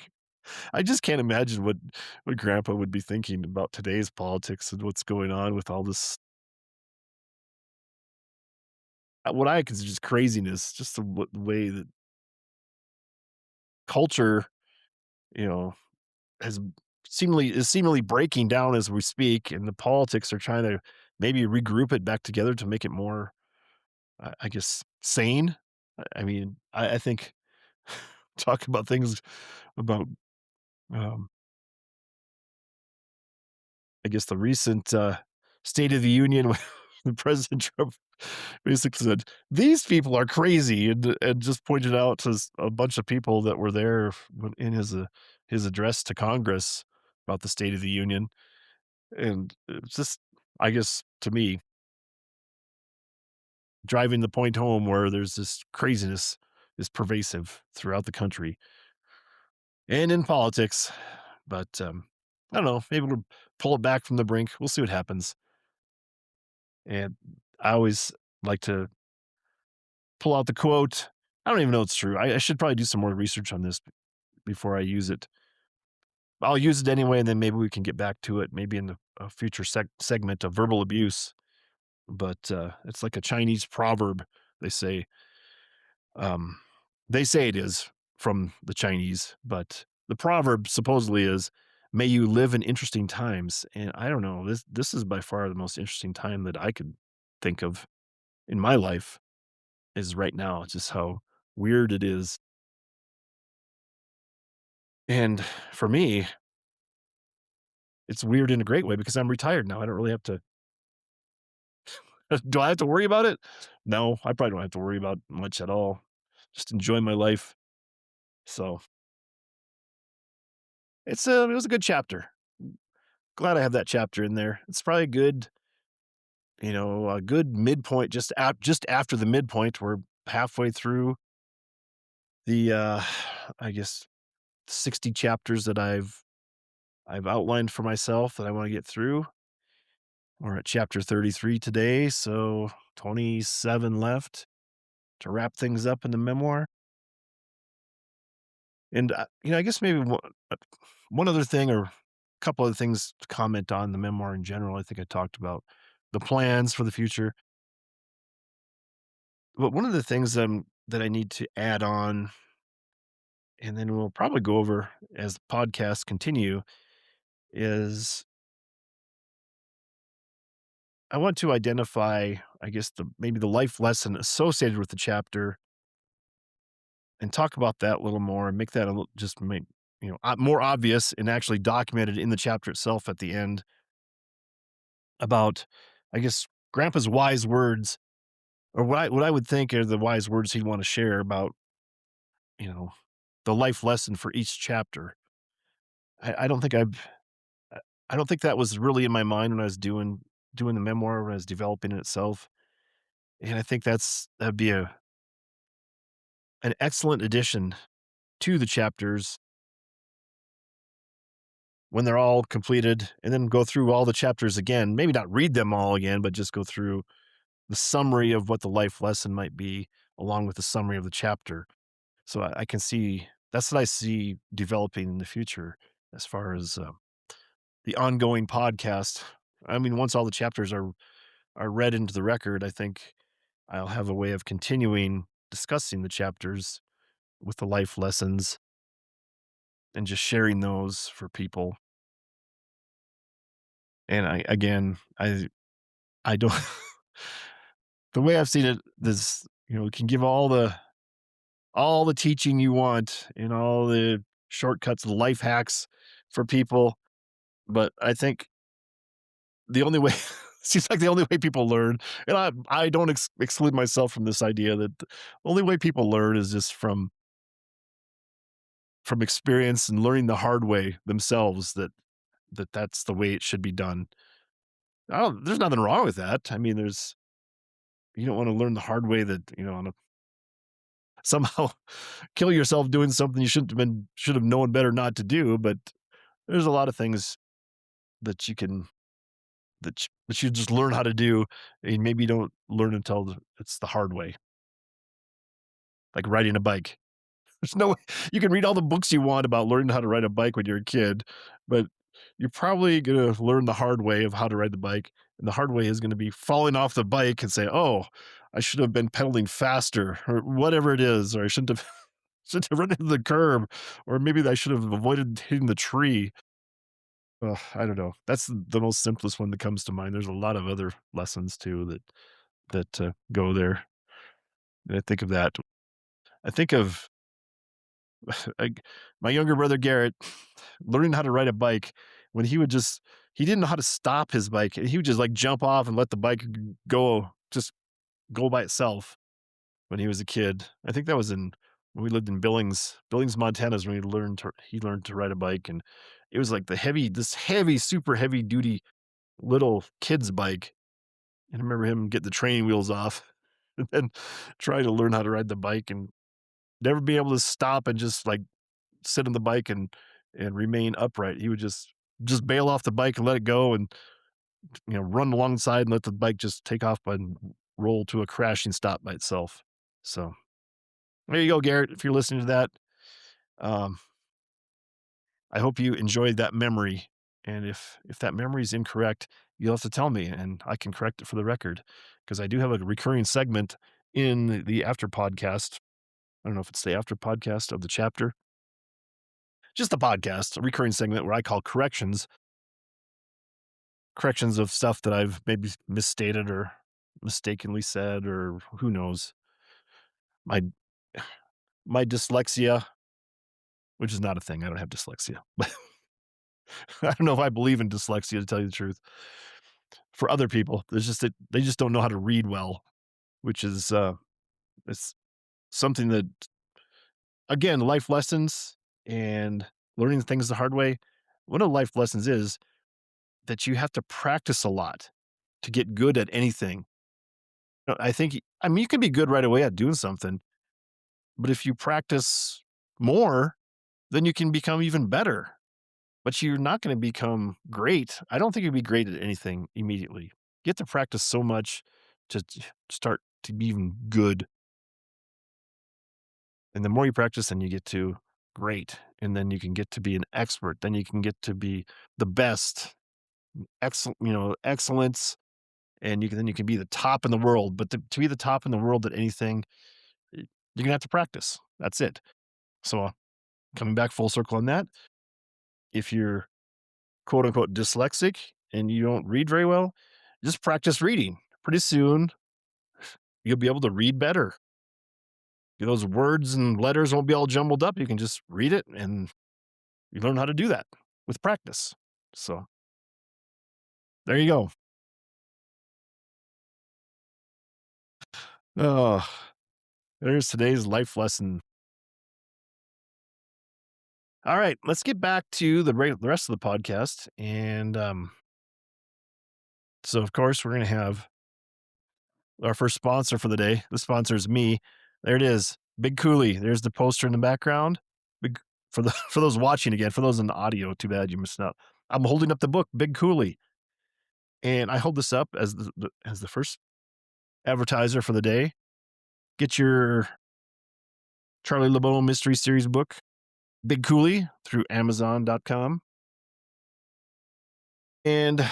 I just can't imagine what grandpa would be thinking about today's politics and what's going on with all this what I consider just craziness, just the way that culture, you know, has seemingly breaking down as we speak, and the politics are trying to maybe regroup it back together to make it more, I guess, sane. I mean, I think talk about things about, um, I guess, the recent State of the Union when President Trump basically said, "These people are crazy," and just pointed out to a bunch of people that were there in his address to Congress about the State of the Union, and it's just, I guess, to me, driving the point home where there's this craziness is pervasive throughout the country and in politics. But I don't know. Maybe we'll pull it back from the brink. We'll see what happens. And I always like to pull out the quote. I don't even know it's true. I should probably do some more research on this before I use it. I'll use it anyway, and then maybe we can get back to it, maybe in a future segment of verbal abuse. But it's like a Chinese proverb. They say, um, they say it is from the Chinese, but the proverb supposedly is, "May you live in interesting times." And I don't know. This is by far the most interesting time that I could think of in my life is right now. Just how weird it is. And for me, it's weird in a great way because I'm retired now. I don't really have to. Do I have to worry about it? No, I probably don't have to worry about much at all. Just enjoy my life. So it was a good chapter. Glad I have that chapter in there. It's probably a good midpoint just after the midpoint. We're halfway through the I guess 60 chapters that I've outlined for myself that I want to get through. We're at chapter 33 today, so 27 left to wrap things up in the memoir. And I guess maybe one other thing or a couple other things to comment on the memoir in general. I think I talked about the plans for the future. But one of the things that I need to add on and then we'll probably go over as the podcasts continue is I want to identify, I guess, maybe the life lesson associated with the chapter and talk about that a little more and make that a little just make more obvious and actually documented in the chapter itself at the end about, I guess, Grandpa's wise words or what I would think are the wise words he'd want to share about you know the life lesson for each chapter. I don't think I don't think that was really in my mind when I was doing the memoir when I was developing it itself, and I think that'd be an excellent addition to the chapters when they're all completed, and then go through all the chapters again. Maybe not read them all again, but just go through the summary of what the life lesson might be, along with the summary of the chapter. So I can see that's what I see developing in the future as far as the ongoing podcast. I mean, once all the chapters are read into the record, I think I'll have a way of continuing discussing the chapters with the life lessons and just sharing those for people. And I don't the way I've seen it, this it can give all the teaching you want and all the shortcuts, life hacks for people, but I think the only way seems like the only way people learn, and I don't exclude myself from this idea that the only way people learn is just from experience and learning the hard way themselves that's the way it should be done. There's nothing wrong with that. I mean, you don't want to learn the hard way that, on a somehow kill yourself doing something you should have known better not to do, but there's a lot of things that you can that you just learn how to do, and maybe you don't learn until it's the hard way, like riding a bike. There's no way you can read all the books you want about learning how to ride a bike when you're a kid, but you're probably gonna learn the hard way of how to ride the bike, and the hard way is gonna be falling off the bike and say, "Oh, I should have been pedaling faster," or whatever it is, or I shouldn't have shouldn't have run into the curb, or maybe I should have avoided hitting the tree. Ugh, I don't know. That's the most simplest one that comes to mind. There's a lot of other lessons too that go there. And I think of that. I think of like my younger brother Garrett learning how to ride a bike when he didn't know how to stop his bike. He would just like jump off and let the bike just go by itself when he was a kid. I think that was when we lived in Billings, Montana is when he learned to ride a bike, and it was like this heavy, super heavy duty little kid's bike. And I remember him getting the training wheels off and then trying to learn how to ride the bike and never be able to stop and just like sit on the bike and remain upright. He would just bail off the bike and let it go and run alongside and let the bike just take off and roll to a crashing stop by itself. So there you go, Garrett. If you're listening to that, um, I hope you enjoyed that memory. And if that memory is incorrect, you'll have to tell me, and I can correct it for the record, because I do have a recurring segment in the after podcast. I don't know if it's the after podcast of the chapter, just the podcast, a recurring segment where I call corrections of stuff that I've maybe misstated or mistakenly said, or who knows. My my dyslexia, which is not a thing. I don't have dyslexia, but I don't know if I believe in dyslexia to tell you the truth. For other people, there's just that they just don't know how to read well, which is it's something that again, life lessons and learning things the hard way. One of the life lessons is that you have to practice a lot to get good at anything. I think I mean you can be good right away at doing something, but if you practice more, then you can become even better. But you're not going to become great. I don't think you'd be great at anything immediately. You have to practice so much to start to be even good. And the more you practice, then you get to great. And then you can get to be an expert. Then you can get to be the best, excellent, excellence. And then you can be the top in the world. But to be the top in the world at anything, you're gonna have to practice. That's it. So coming back full circle on that, if you're quote unquote dyslexic and you don't read very well, just practice reading. Pretty soon, you'll be able to read better. Those words and letters won't be all jumbled up. You can just read it and you learn how to do that with practice. So there you go. Oh, there's today's life lesson. All right, let's get back to the rest of the podcast. And so, of course, we're going to have our first sponsor for the day. The sponsor is me. There it is. Big Cooley. There's the poster in the background. Big for the for those watching again. For those in the audio, too bad you missed out. I'm holding up the book, Big Cooley, and I hold this up as the first advertiser for the day. Get your Charlie LeBeau mystery series book, Big Cooley, through Amazon.com. And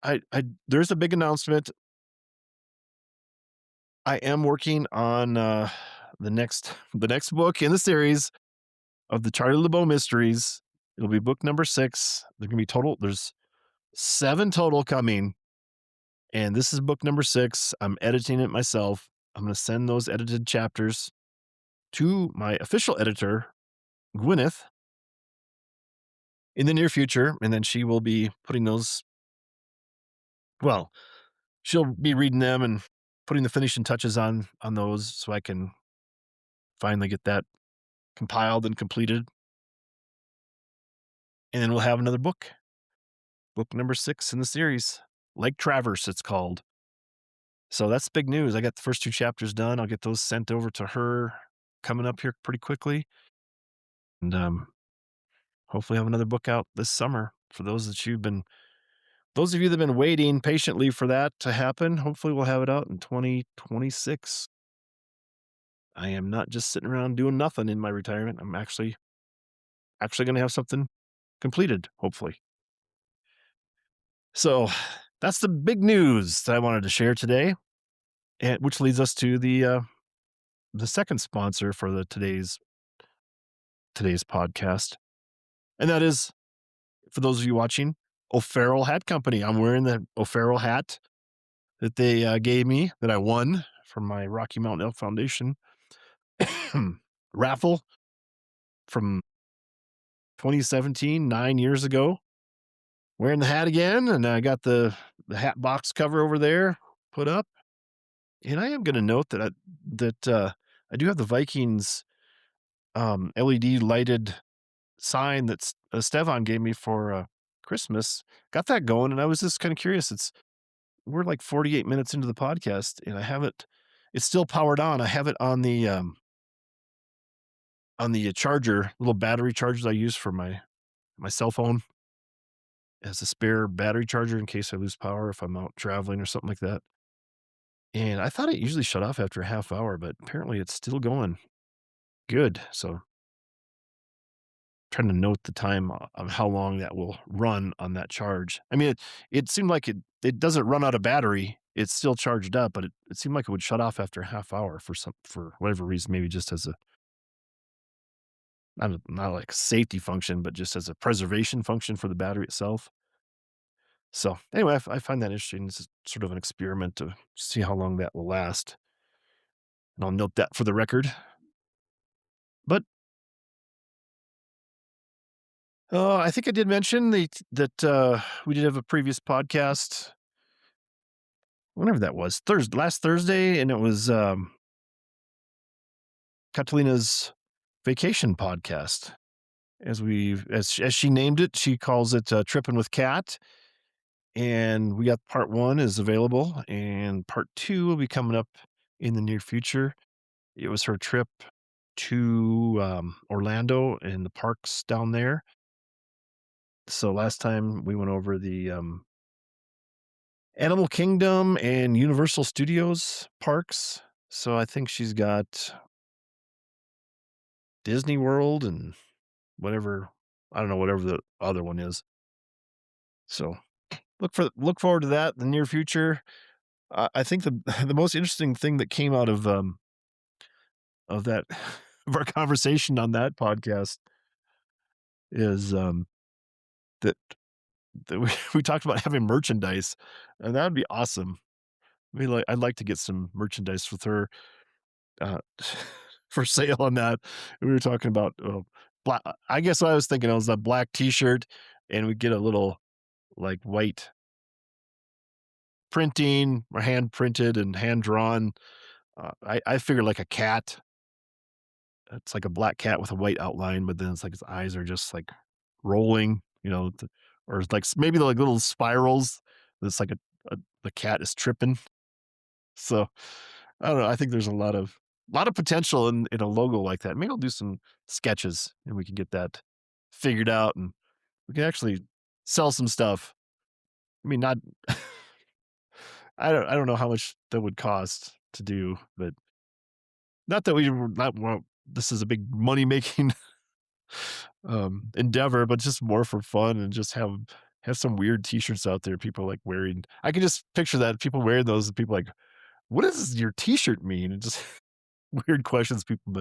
I there's a big announcement. I am working on the next book in the series of the Charlie LeBeau mysteries. It'll be book number 6. There's 7 total coming, and this is book number 6. I'm editing it myself. I'm going to send those edited chapters to my official editor, Gwyneth, in the near future, and then she will be putting those. Well, she'll be reading them and putting the finishing touches on those, so I can finally get that compiled and completed. And then we'll have another book number 6 in the series. Lake Traverse, it's called. So that's big news. I got the first 2 chapters done. I'll get those sent over to her coming up here pretty quickly. And hopefully have another book out this summer for those of you that have been waiting patiently for that to happen. Hopefully we'll have it out in 2026. I am not just sitting around doing nothing in my retirement. I'm actually going to have something completed, hopefully. So that's the big news that I wanted to share today, and which leads us to the second sponsor for today's podcast, and that is, for those of you watching, O'Farrell Hat Company. I'm wearing the O'Farrell hat that they gave me, that I won from my Rocky Mountain Elk Foundation raffle from 2017, 9 years ago. Wearing the hat again, and I got the hat box cover over there put up. And I am going to note that I do have the Vikings LED lighted sign that Stevan gave me for Christmas. Got that going, and I was just kind of curious. We're like 48 minutes into the podcast, and I haven't. It's still powered on. I have it on the charger, little battery charger I use for my cell phone, as a spare battery charger in case I lose power if I'm out traveling or something like that. And I thought it usually shut off after a half hour, but apparently it's still going good. So trying to note the time of how long that will run on that charge. I mean, it seemed like it doesn't run out of battery. It's still charged up, but it seemed like it would shut off after a half hour for whatever reason, maybe just as a not like a safety function, but just as a preservation function for the battery itself. So anyway, I find that interesting. This is sort of an experiment to see how long that will last. And I'll note that for the record. But I think I did mention that we did have a previous podcast, whenever that was, last Thursday, and it was Catalina's vacation podcast. As she named it, she calls it Tripping with Cat. And we got part 1 is available, and part 2 will be coming up in the near future. It was her trip to Orlando and the parks down there. So last time we went over the Animal Kingdom and Universal Studios parks. So I think she's got Disney World and whatever, I don't know, whatever the other one is. So look forward to that in the near future. I think the the most interesting thing that came out of that of our conversation on that podcast is that that we talked about having merchandise, and that'd be awesome. I'd like to get some merchandise with her uh, for sale on that. We were talking about black. I guess what I was thinking was a black T-shirt, and we get a little like white printing or hand printed and hand drawn. I figured like a cat. It's like a black cat with a white outline, but then it's like his eyes are just like rolling, or it's like maybe like little spirals. It's like a the cat is tripping. So I don't know. I think there's a lot of potential in a logo like that. Maybe I'll do some sketches and we can get that figured out and we can actually sell some stuff. I mean, not I don't know how much that would cost to do, but not that we were not well, this is a big money making endeavor, but just more for fun and just have some weird t-shirts out there people like wearing. I can just picture that people wearing those and people like, what does your t-shirt mean? And just weird questions people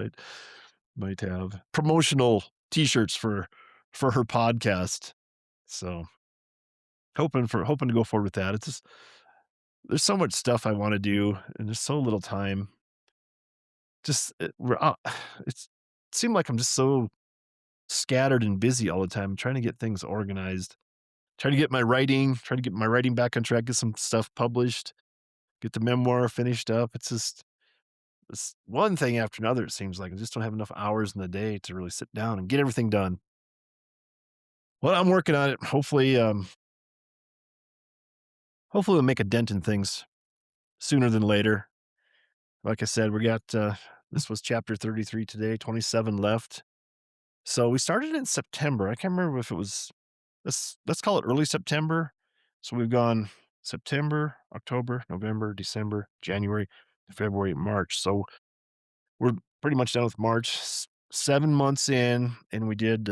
might have. Promotional t-shirts for her podcast. So hoping to go forward with that. It's just there's so much stuff I want to do and there's so little time. Just it's it seemed like I'm just so scattered and busy all the time, trying to get things organized, trying to get my writing back on track, get some stuff published, get the memoir finished up. It's one thing after another. It seems like I just don't have enough hours in the day to really sit down and get everything done. Well, I'm working on it. Hopefully we'll make a dent in things sooner than later. Like I said, we got this was chapter 33 today, 27 left. So we started in September. I can't remember if it was let's call it early September. So we've gone September, October, November, December, January, February, March. So we're pretty much done with March. 7 months in, and we did.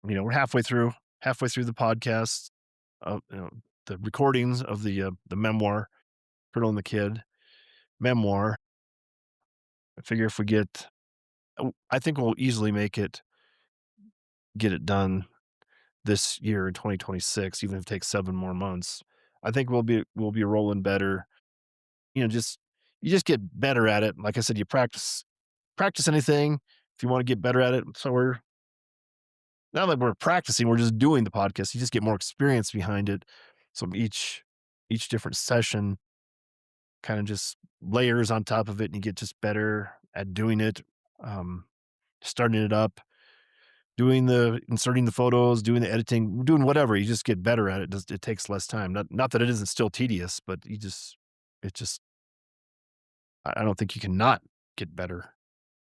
We're halfway through the podcast, the recordings of the memoir, Colonel and the Kid memoir. I figure if we I think we'll easily get it done this year in 2026, even if it takes 7 more months. I think we'll be rolling better. Just you just get better at it. Like I said, you practice anything if you want to get better at it. So we're not like we're practicing, we're just doing the podcast. You just get more experience behind it. So each different session kind of just layers on top of it, and you get just better at doing it. Um, Starting it up, doing the inserting the photos, doing the editing, doing whatever. You just get better at it. It takes less time. Not that it isn't still tedious, but it just I don't think you can not get better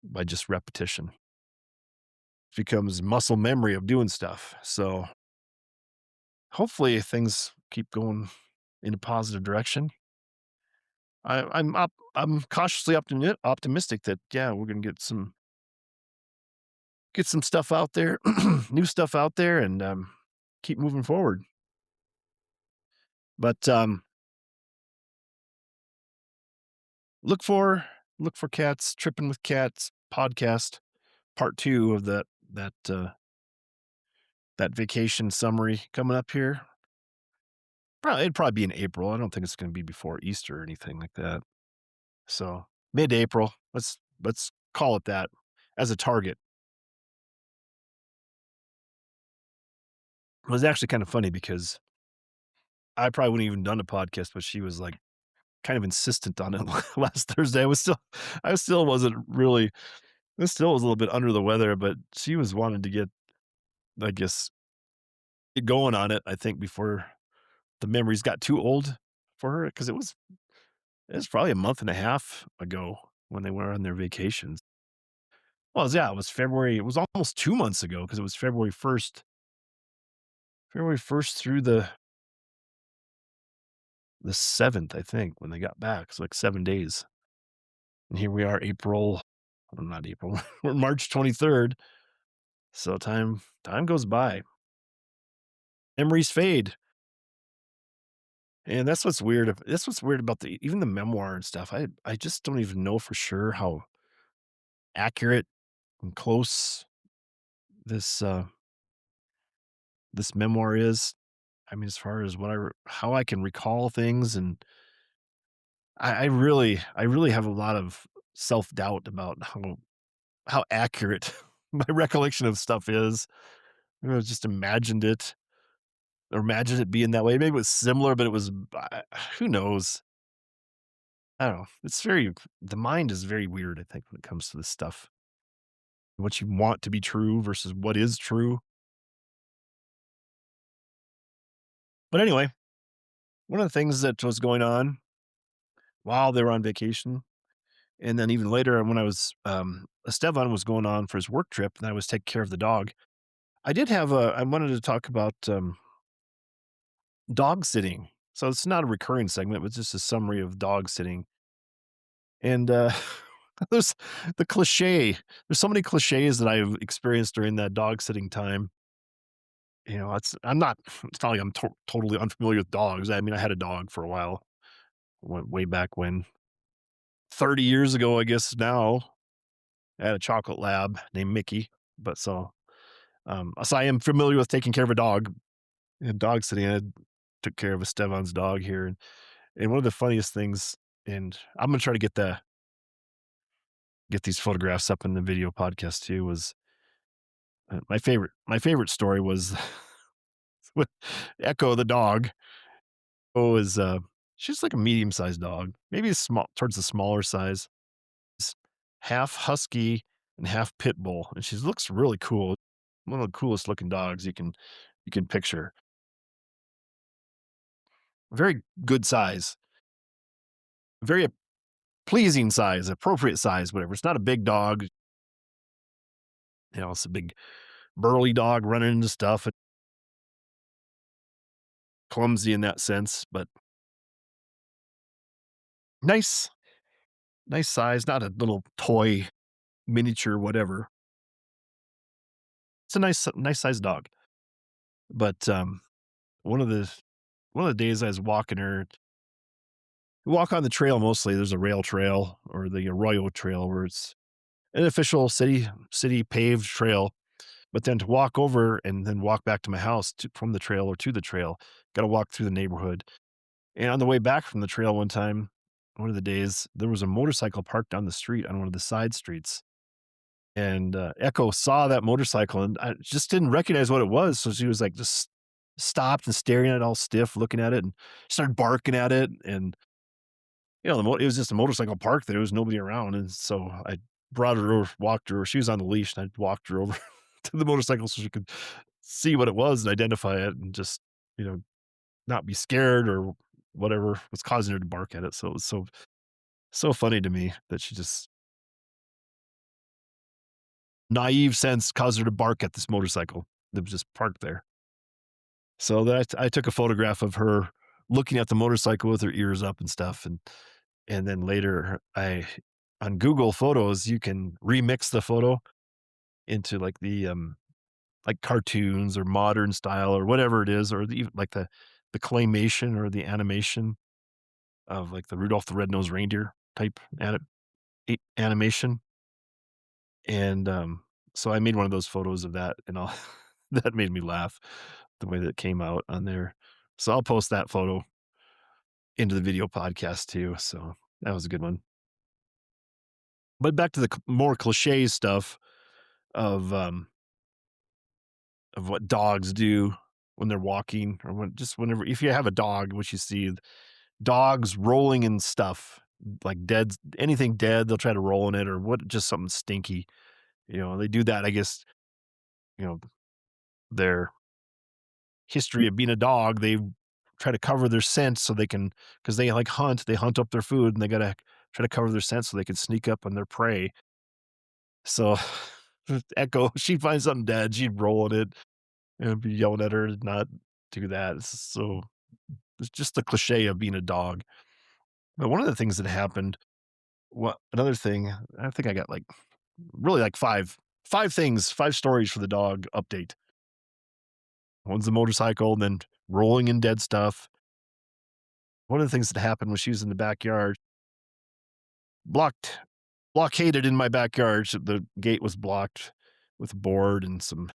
by just repetition. It becomes muscle memory of doing stuff. So hopefully things keep going in a positive direction. I'm cautiously optimistic that yeah, we're gonna get some stuff out there, new stuff out there, and keep moving forward. But look for look for cats tripping with cats podcast part two of that vacation summary coming up here. It'd probably be in April. I don't think it's going to be before Easter or anything like that. So mid-April. Let's call it that as a target. It was actually kind of funny because I probably wouldn't even done a podcast, but she was like kind of insistent on it last Thursday. I still wasn't really, I still was a little bit under the weather, but she was wanting to get, I guess, get going on it. I think before the memories got too old for her because it was probably a month and a half ago when they were on their vacations. Well, yeah, it was February. It was almost 2 months ago because it was February 1st through the 7th, I think, when they got back. It's like 7 days. And here we are, well, not April, we're March 23rd. So time goes by. Memories fade. And that's what's weird about even the memoir and stuff. I just don't even know for sure how accurate and close. this this memoir is. I mean, as far as how I can recall things, and I really have a lot of self doubt about how accurate my recollection of stuff is. Just imagined it or imagined it being that way. Maybe it was similar, but it was who knows. I don't know. It's very the mind is very weird, I think, when it comes to this stuff. What you want to be true versus what is true. But anyway, one of the things that was going on while they were on vacation, and then even later when I was Esteban was going on for his work trip and I was taking care of the dog. I wanted to talk about dog sitting. So it's not a recurring segment, but just a summary of dog sitting. And there's the cliche. There's so many cliches that I've experienced during that dog sitting time. It's not like I'm totally unfamiliar with dogs. I mean, I had a dog for a while, went way back when, 30 years ago, I guess now. I had a chocolate lab named Mickey, but so I am familiar with taking care of a dog and dog sitting. I took care of Esteban's dog here, and one of the funniest things, and I'm gonna try to get these photographs up in the video podcast too. Was my favorite story was with Echo the dog. Oh, is she's like a medium sized dog, maybe small towards the smaller size. She's half husky and half pit bull, and she looks really cool. One of the coolest looking dogs you can picture. Very good size, very pleasing size, appropriate size, whatever. It's not a big dog. It's a big burly dog running into stuff, clumsy in that sense, but nice, nice size, not a little toy miniature, whatever. It's a nice sized dog. But one of the one of the days I was walking her, we walk on the trail mostly. There's a rail trail or the Arroyo Trail where it's an official city paved trail. But then to walk over and then walk back to my house from the trail or to the trail, got to walk through the neighborhood. And on the way back from the trail one of the days, there was a motorcycle parked down the street on one of the side streets. And Echo saw that motorcycle and I just didn't recognize what it was. So she was like, just stopped and staring at it all stiff, looking at it and started barking at it. And, it was just a motorcycle parked there. There was nobody around. And so I brought her over, walked her. She was on the leash and I walked her over to the motorcycle so she could see what it was and identify it and just, you know, not be scared or whatever was causing her to bark at it. So it was so funny to me that she just naive sense caused her to bark at this motorcycle that was just parked there. So that I took a photograph of her looking at the motorcycle with her ears up and stuff, and then later I on Google Photos you can remix the photo into like like cartoons or modern style or whatever it is, or like the claymation or the animation of like the Rudolph the Red-Nosed Reindeer type animation. And, so I made one of those photos of that and all that made me laugh the way that it came out on there. So I'll post that photo into the video podcast too. So that was a good one. But back to the more cliche stuff of, um, of what dogs do when they're walking or whenever, if you have a dog, which you see dogs rolling in stuff like anything dead, they'll try to roll in it or just something stinky. They do that, I guess, you know, their history of being a dog, they try to cover their scent so they can, because they like they hunt up their food and they gotta try to cover their scent so they can sneak up on their prey. So Echo, she finds something dead, she'd roll in it and be yelling at her to not do that. It's just the cliche of being a dog. But one of the things that happened, another thing, I think I got like really like five stories for the dog update. One's the motorcycle, and then rolling in dead stuff. One of the things that happened when she was in the backyard, blocked blockaded in my backyard, so the gate was blocked, with a board and some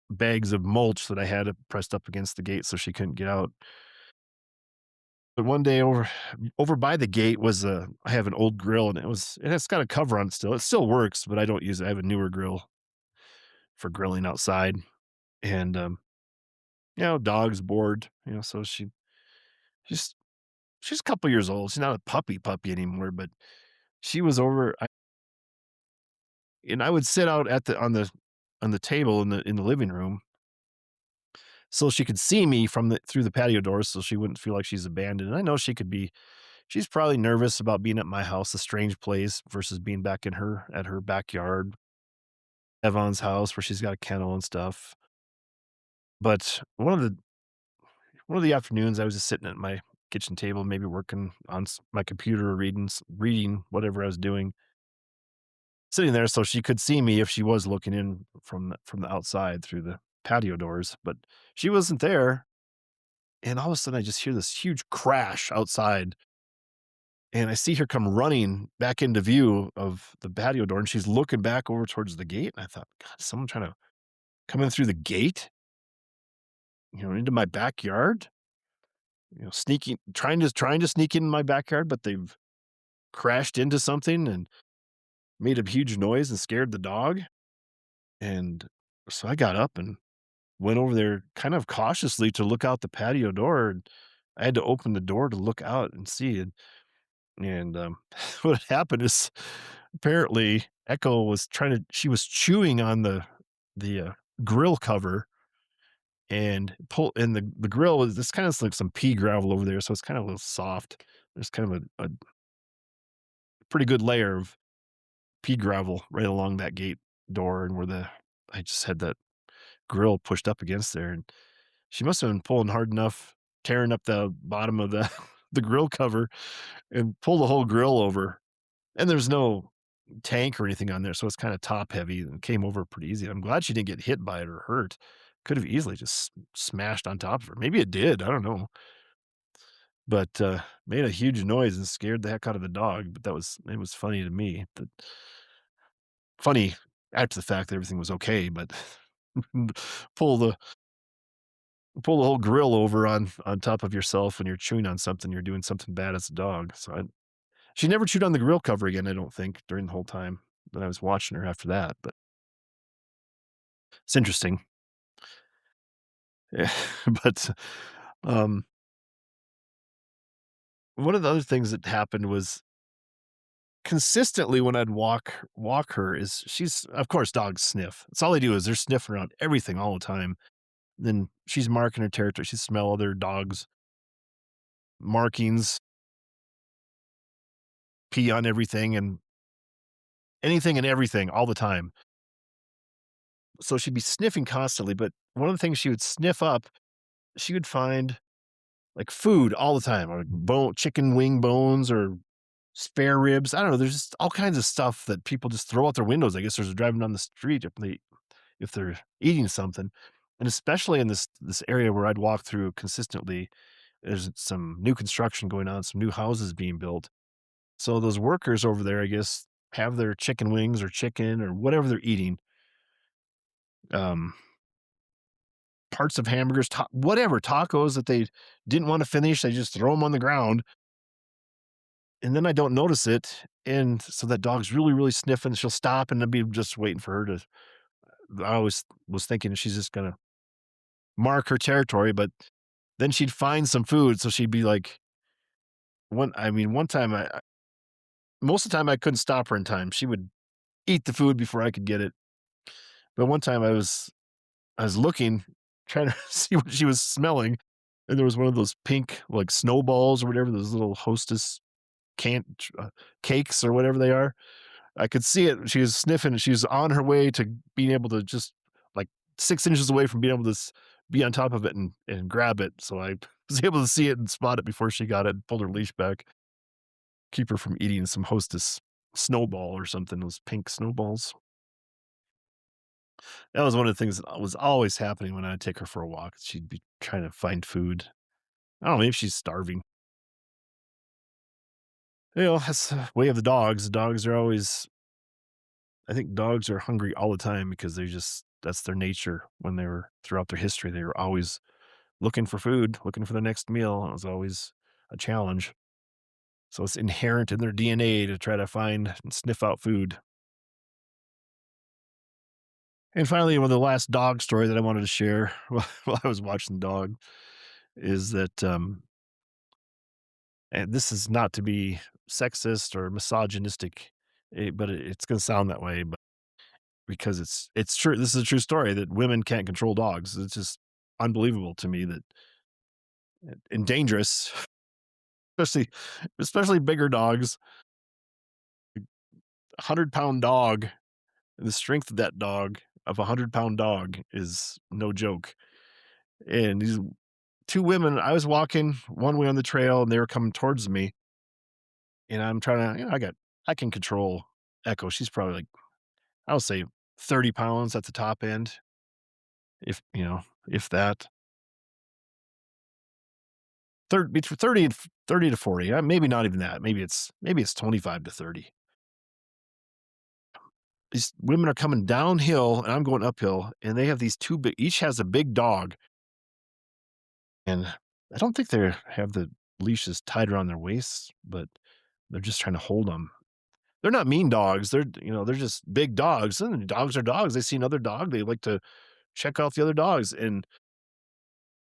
bags of mulch that I had pressed up against the gate so she couldn't get out. But one day over by the gate was I have an old grill, and it's got a cover on it still. It still works, but I don't use it. I have a newer grill for grilling outside. And dog's bored, so she's she's a couple years old. She's not a puppy anymore, but she was over and I would sit out at the on the table in the living room so she could see me from the through the patio doors so she wouldn't feel like she's abandoned. And I know she's probably nervous about being at my house, a strange place, versus being back in her backyard, Evon's house where she's got a kennel and stuff. But one of the afternoons, I was just sitting at my kitchen table, maybe working on my computer, reading whatever I was doing, sitting there so she could see me if she was looking in from the outside through the patio doors. But she wasn't there, and all of a sudden, I just hear this huge crash outside, and I see her come running back into view of the patio door, and she's looking back over towards the gate. And I thought, God, is someone trying to come in through the gate, into my backyard? Sneaking, trying to sneak in my backyard, but they've crashed into something and made a huge noise and scared the dog. And so I got up and went over there kind of cautiously to look out the patio door. And I had to open the door to look out and see it. And what happened is apparently Echo she was chewing on the grill cover and the grill was this kind of like some pea gravel over there. So it's kind of a little soft. There's kind of a pretty good layer of pea gravel right along that gate door and I just had that grill pushed up against there, and she must have been pulling hard enough, tearing up the bottom of the the grill cover and pulled the whole grill over. And there's no tank or anything on there, so it's kinda top heavy and came over pretty easy. I'm glad she didn't get hit by it or hurt. Could have easily just smashed on top of her. Maybe it did, I don't know. But, made a huge noise and scared the heck out of the dog, but it was funny to me that funny after the fact that everything was okay, but pull the pull the whole grill over on top of yourself when you're chewing on something, you're doing something bad as a dog. She never chewed on the grill cover again, I don't think, during the whole time that I was watching her after that, but it's interesting. Yeah, but, um, one of the other things that happened was consistently when I'd walk her is she's of course, dogs sniff. That's all they do is they're sniffing around everything all the time. Then she's marking her territory. She smell other dogs' markings, pee on everything and anything and everything all the time. So she'd be sniffing constantly, but one of the things she would sniff up, she would find, like, food all the time, or chicken wing bones or spare ribs. I don't know, there's just all kinds of stuff that people just throw out their windows, I guess, as they're driving down the street if they're eating something. And especially in this area where I'd walk through consistently, there's some new construction going on, some new houses being built. So those workers over there, I guess, have their chicken wings or chicken or whatever they're eating, um, parts of hamburgers, whatever, tacos that they didn't wanna finish, they just throw them on the ground, and then I don't notice it, and so that dog's really, really sniffing, she'll stop, and I'll be just waiting for her to I always was thinking she's just gonna mark her territory, but then she'd find some food, so she'd be like one time most of the time I couldn't stop her in time, she would eat the food before I could get it. But one time I was looking, trying to see what she was smelling, and there was one of those pink, like, snowballs or whatever, those little Hostess can cakes or whatever they are. I could see it. She was sniffing, she was on her way to being able to just, like, 6 inches away from being able to be on top of it and grab it, so I was able to see it and spot it before she got it and pulled her leash back, keep her from eating some Hostess snowball or something, those pink snowballs. That was one of the things that was always happening when I'd take her for a walk. She'd be trying to find food. I don't know, maybe she's starving. That's the way of the dogs. The dogs are always I think dogs are hungry all the time because that's their nature. When they were throughout their history, they were always looking for food, looking for the next meal. It was always a challenge. So it's inherent in their DNA to try to find and sniff out food. And finally, the last dog story that I wanted to share while I was watching the dog is that, and this is not to be sexist or misogynistic, but it's going to sound that way, but because it's true. This is a true story that women can't control dogs. It's just unbelievable to me that and dangerous, especially bigger dogs. 100-pound dog, the strength of that dog, of 100-pound dog, is no joke. And these two women, I was walking one way on the trail, and they were coming towards me, and I'm trying to, I can control Echo. She's probably like, I'll say 30 pounds at the top end, if that. Between 30 and 30 to 40. Maybe not even that. Maybe it's 25 to 30. These women are coming downhill and I'm going uphill, and they have these two big, each has a big dog, and I don't think they have the leashes tied around their waists, but they're just trying to hold them. They're not mean dogs. They're just big dogs. And dogs are dogs. They see another dog, they like to check out the other dogs. And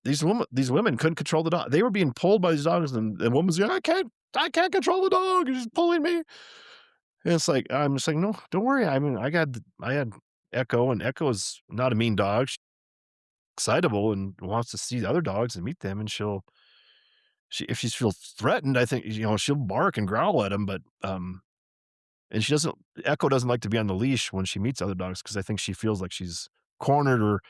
these women couldn't control the dog. They were being pulled by these dogs, and the woman's like, I can't control the dog. He's just pulling me. And it's like, I'm just like, no, don't worry. I mean, I had Echo, and Echo is not a mean dog. She's excitable and wants to see the other dogs and meet them. And if she feels threatened, I think, she'll bark and growl at them. But, and Echo doesn't like to be on the leash when she meets other dogs, because I think she feels like she's cornered or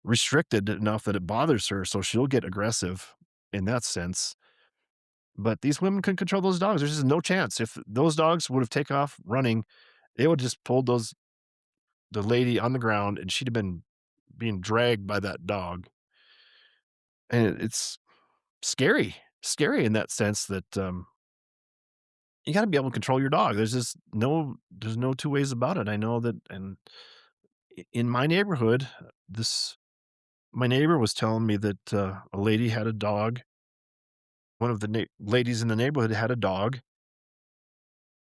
restricted enough that it bothers her. So she'll get aggressive in that sense. But these women couldn't control those dogs. There's just no chance. If those dogs would have taken off running, they would just pulled the lady on the ground, and she'd have been being dragged by that dog. And it's scary in that sense that, you got to be able to control your dog. There's no two ways about it. I know that, and in my neighborhood, this my neighbor was telling me that, a lady had a dog. One of the ladies in the neighborhood had a dog,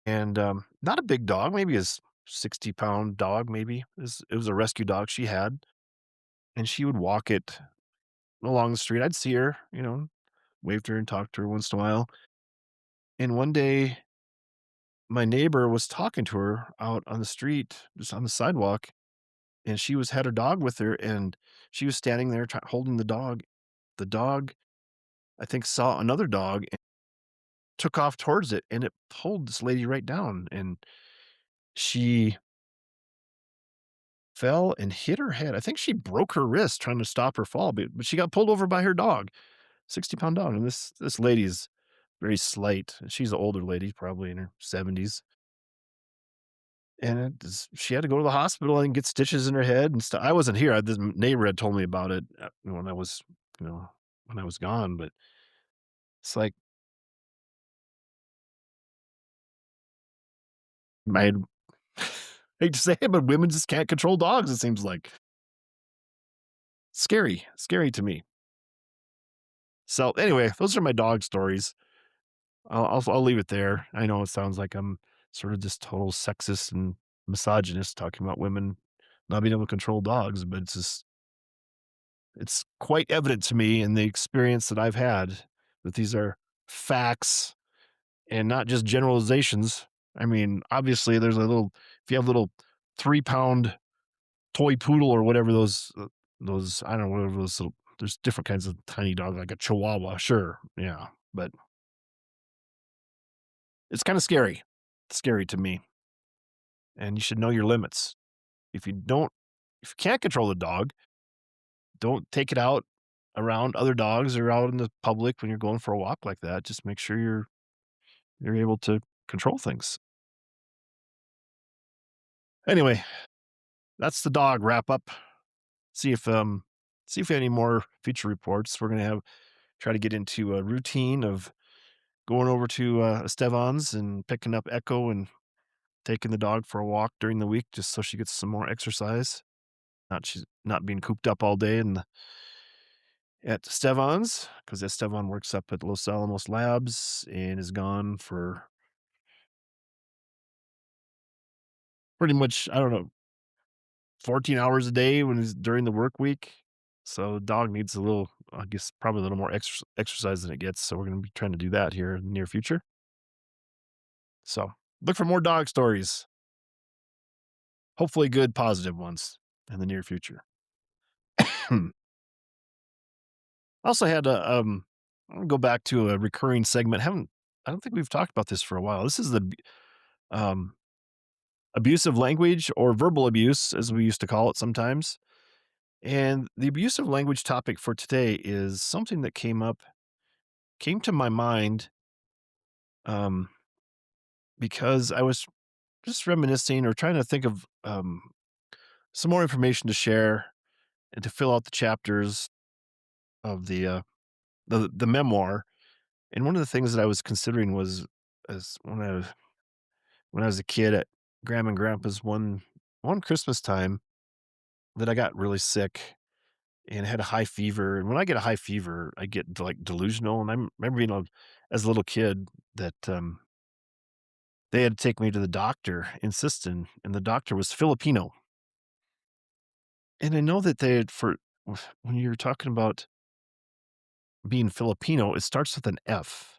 and, not a big dog, maybe a 60-pound dog, maybe. It was a rescue dog she had, and she would walk it along the street. I'd see her, wave to her and talk to her once in a while. And one day, my neighbor was talking to her out on the street, just on the sidewalk, and she had her dog with her, and she was standing there holding the dog. The dog, I think, saw another dog and took off towards it, and it pulled this lady right down, and she fell and hit her head. I think she broke her wrist trying to stop her fall, but she got pulled over by her dog, 60-pound dog. And this lady is very slight. She's an older lady, probably in her 70s. And she had to go to the hospital and get stitches in her head and stuff. I wasn't here. This neighbor had told me about it, you know, when I was gone. But it's like, I hate to say it, but women just can't control dogs. It seems like scary to me. So anyway, those are my dog stories. I'll leave it there. I know it sounds like I'm sort of just total sexist and misogynist talking about women not being able to control dogs, but it's quite evident to me in the experience that I've had that these are facts and not just generalizations. I mean, obviously, if you have a little 3-pound toy poodle or whatever those, I don't know, whatever those little, there's different kinds of tiny dogs, like a chihuahua, sure. Yeah. But it's kind of scary to me. And you should know your limits. If you don't, if you can't control the dog, don't take it out around other dogs or out in the public when you're going for a walk like that. Just make sure you're able to control things. Anyway, that's the dog wrap up. See if see if we have any more feature reports. We're gonna try to get into a routine of going over to Estevan's and picking up Echo and taking the dog for a walk during the week just so she gets some more exercise. Not she's not being cooped up all day at Stevan's, because Estevan works up at Los Alamos Labs and is gone for pretty much, I don't know, 14 hours a day when he's during the work week. So the dog needs a little, I guess, probably a little more exercise than it gets. So we're going to be trying to do that here in the near future. So look for more dog stories, hopefully good, positive ones in the near future. I also had I'm gonna go back to a recurring segment. I don't think we've talked about this for a while. This is um, abusive language or verbal abuse, as we used to call it sometimes. And the abusive language topic for today is something that came to my mind um, because I was just reminiscing or trying to think of some more information to share and to fill out the chapters of the memoir. And one of the things that I was considering was as when I was a kid at Grandma and Grandpa's one Christmas time that I got really sick and had a high fever. And when I get a high fever, I get like delusional. And I remember being as a little kid that they had to take me to the doctor in Siston, and the doctor was Filipino. And I know that they had when you're talking about being Filipino, it starts with an F.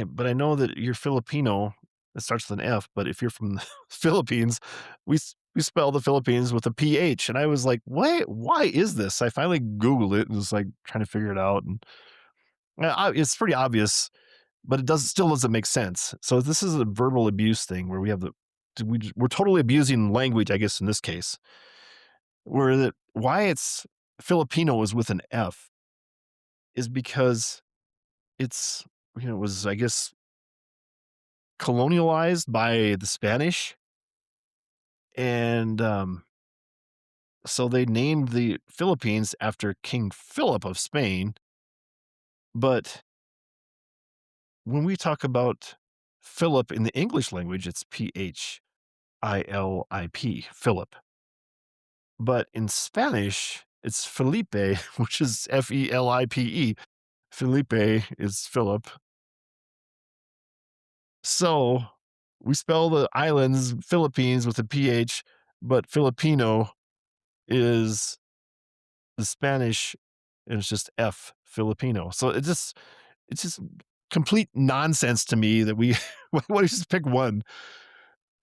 But I know that you're Filipino, it starts with an F, but if you're from the Philippines, we spell the Philippines with a PH, and I was like, Why is this?" I finally Googled it and was, like, trying to figure it out, and, it's pretty obvious, but it still doesn't make sense. So this is a verbal abuse thing where we have we're totally abusing language, I guess, in this case, where why it's Filipino is with an F is because it's, it was, I guess, colonialized by the Spanish, and, so they named the Philippines after King Philip of Spain, but when we talk about Philip in the English language, it's Philip, Philip, but in Spanish, it's Felipe, which is Felipe. Felipe is Philip. So, we spell the islands Philippines with a PH, but Filipino is the Spanish, and it's just Filipino. So it's just complete nonsense to me that we why don't you just pick one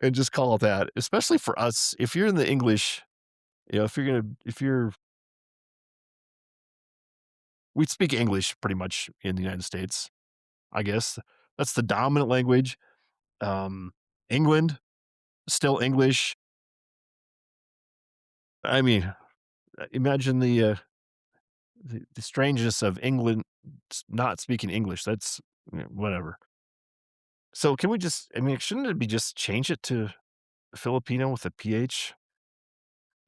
and just call it that, especially for us. If you're in the English, if you're we speak English pretty much in the United States, I guess. That's the dominant language. Um, England, still English. I mean, imagine the strangeness of England not speaking English. That's whatever. So can we just? I mean, shouldn't it be just change it to Filipino with a PH?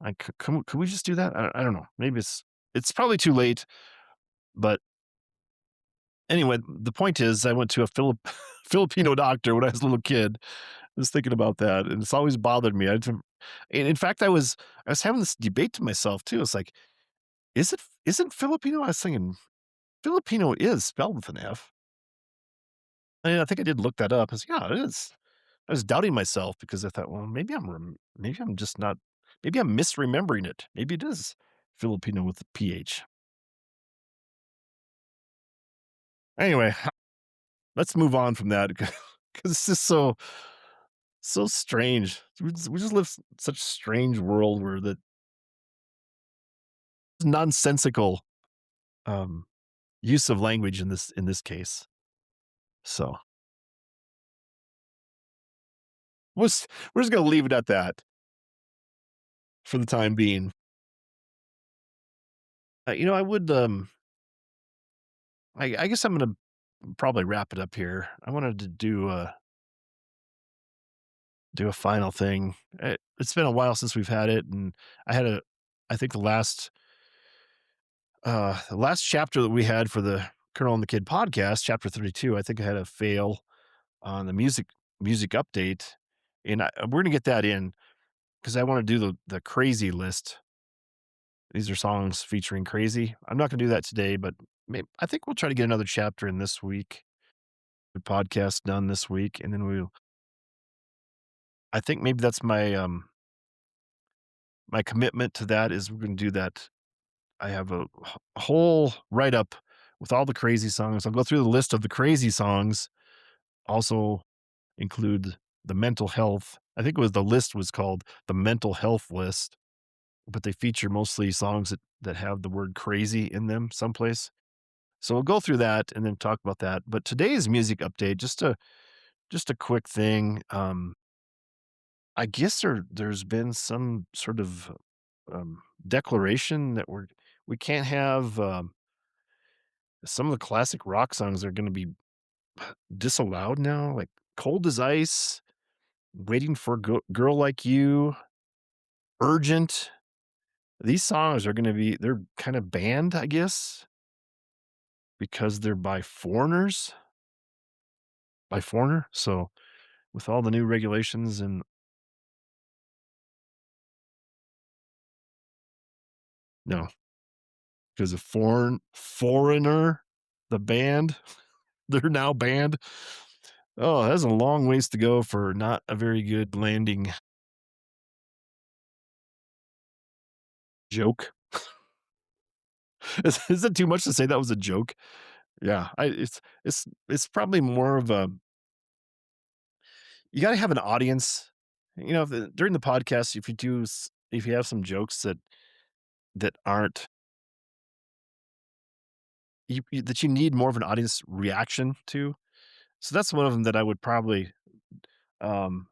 Like, could we just do that? I don't know. Maybe it's probably too late. But anyway, the point is, I went to a Filipino doctor when I was a little kid. I was thinking about that, and it's always bothered me. And in fact, I was having this debate to myself too. It's like, isn't Filipino? I was thinking Filipino is spelled with an F. And I think I did look that up. I was, yeah, it is. I was doubting myself because I thought, well, maybe I'm just not, maybe I'm misremembering it. Maybe it is Filipino with a PH. Anyway, let's move on from that because it's just so strange. We just live such a strange world where the nonsensical um, use of language in this case. So we're just gonna leave it at that for the time being. I would I guess I'm gonna probably wrap it up here. I wanted to do a final thing. It's been a while since we've had it, and I had a I think the last chapter that we had for the Colonel and the Kid podcast, chapter 32, I think I had a fail on the music update. and we're gonna get that in because I want to do the crazy list. These are songs featuring crazy. I'm not gonna do that today, but I think we'll try to get another chapter in this week. The podcast done this week, and then we'll. I think maybe that's my commitment to that is we're gonna do that. I have a whole write up with all the crazy songs. I'll go through the list of the crazy songs. Also include the mental health. I think the list was called the mental health list, but they feature mostly songs that have the word crazy in them someplace. So we'll go through that and then talk about that. But today's music update, just a quick thing. I guess there's been some sort of declaration that we can't have some of the classic rock songs are going to be disallowed now, like "Cold as Ice," "Waiting for a Girl Like You," "Urgent." These songs are going to they're kind of banned, I guess, because they're by foreigner. So with all the new regulations and no, because of foreigner, the band, they're now banned. Oh, that's a long ways to go for not a very good landing joke. Is it too much to say that was a joke? Yeah, it's probably more of a you gotta have an audience. During the podcast, if you have some jokes that aren't that you need more of an audience reaction to. So that's one of them that I would probably, um,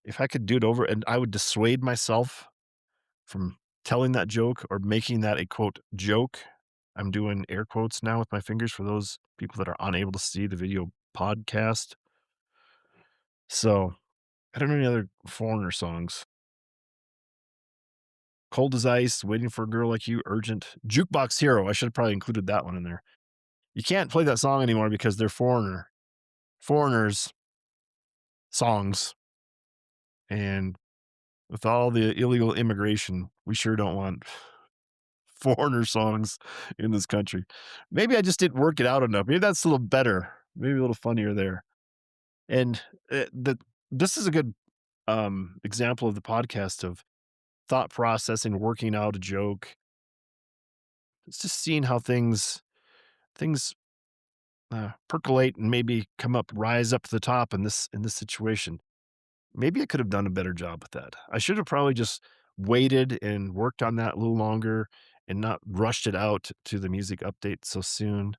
if I could do it over and I would dissuade myself from telling that joke or making that a quote joke. I'm doing air quotes now with my fingers for those people that are unable to see the video podcast. So I don't know any other foreigner songs. Cold as Ice, Waiting for a Girl Like You, Urgent, Jukebox Hero. I should have probably included that one in there. You can't play that song anymore because they're foreigners songs. And with all the illegal immigration, we sure don't want foreigner songs in this country. Maybe I just didn't work it out enough. Maybe that's a little better. Maybe a little funnier there. And this is a good example of the podcast of thought processing, working out a joke. It's just seeing how things percolate and maybe rise up to the top in this situation. Maybe I could have done a better job with that. I should have probably just waited and worked on that a little longer and not rushed it out to the music update so soon.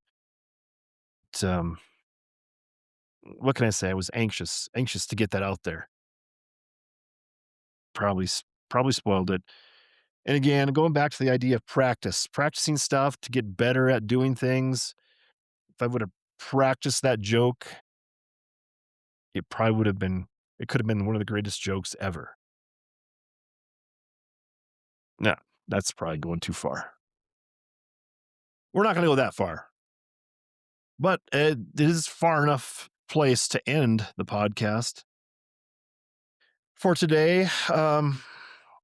But, what can I say? I was anxious to get that out there. Probably spoiled it. And again, going back to the idea of practicing stuff to get better at doing things. If I would have practiced that joke, it could have been one of the greatest jokes ever. No, that's probably going too far. We're not going to go that far, but it is far enough place to end the podcast for today.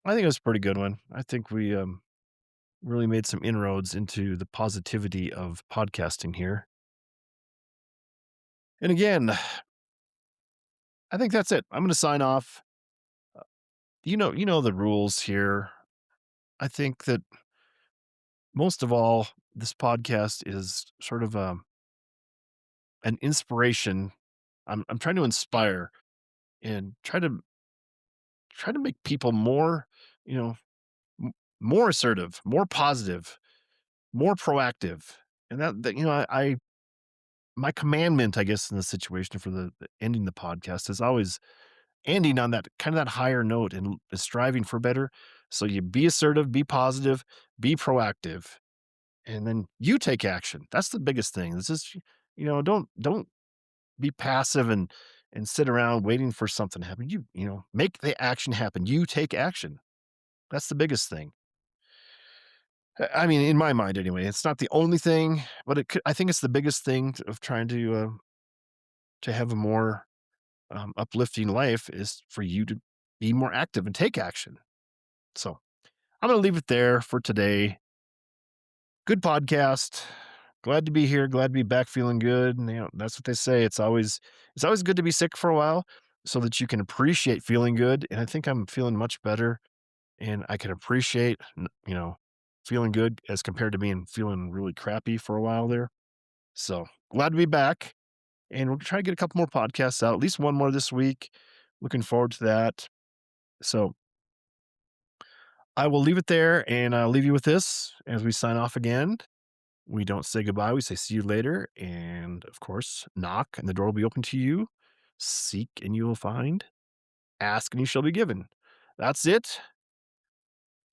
I think it was a pretty good one. I think we really made some inroads into the positivity of podcasting here. And again, I think that's it. I'm going to sign off. You know the rules here. I think that most of all, this podcast is sort of an inspiration. I'm trying to inspire and try to make people more, you know, more assertive, more positive, more proactive. And I my commandment, I guess, in this situation for the ending the podcast is always ending on that kind of that higher note and striving for better. So you be assertive, be positive, be proactive, and then you take action. That's the biggest thing. This is, don't be passive and sit around waiting for something to happen. Make the action happen. You take action. That's the biggest thing. I mean, in my mind, anyway. It's not the only thing, but I think it's the biggest thing of trying to have a more uplifting life is for you to be more active and take action. So I'm going to leave it there for today. Good podcast. Glad to be here. Glad to be back feeling good. And, that's what they say. It's always good to be sick for a while so that you can appreciate feeling good. And I think I'm feeling much better and I can appreciate, feeling good as compared to being feeling really crappy for a while there. So glad to be back. And we're trying to get a couple more podcasts out, at least one more this week. Looking forward to that. So I will leave it there and I'll leave you with this as we sign off again. We don't say goodbye. We say see you later. And of course, knock and the door will be open to you. Seek and you will find. Ask and you shall be given. That's it.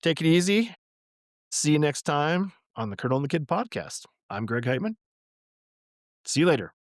Take it easy. See you next time on the Colonel and the Kid podcast. I'm Greg Heitmann. See you later.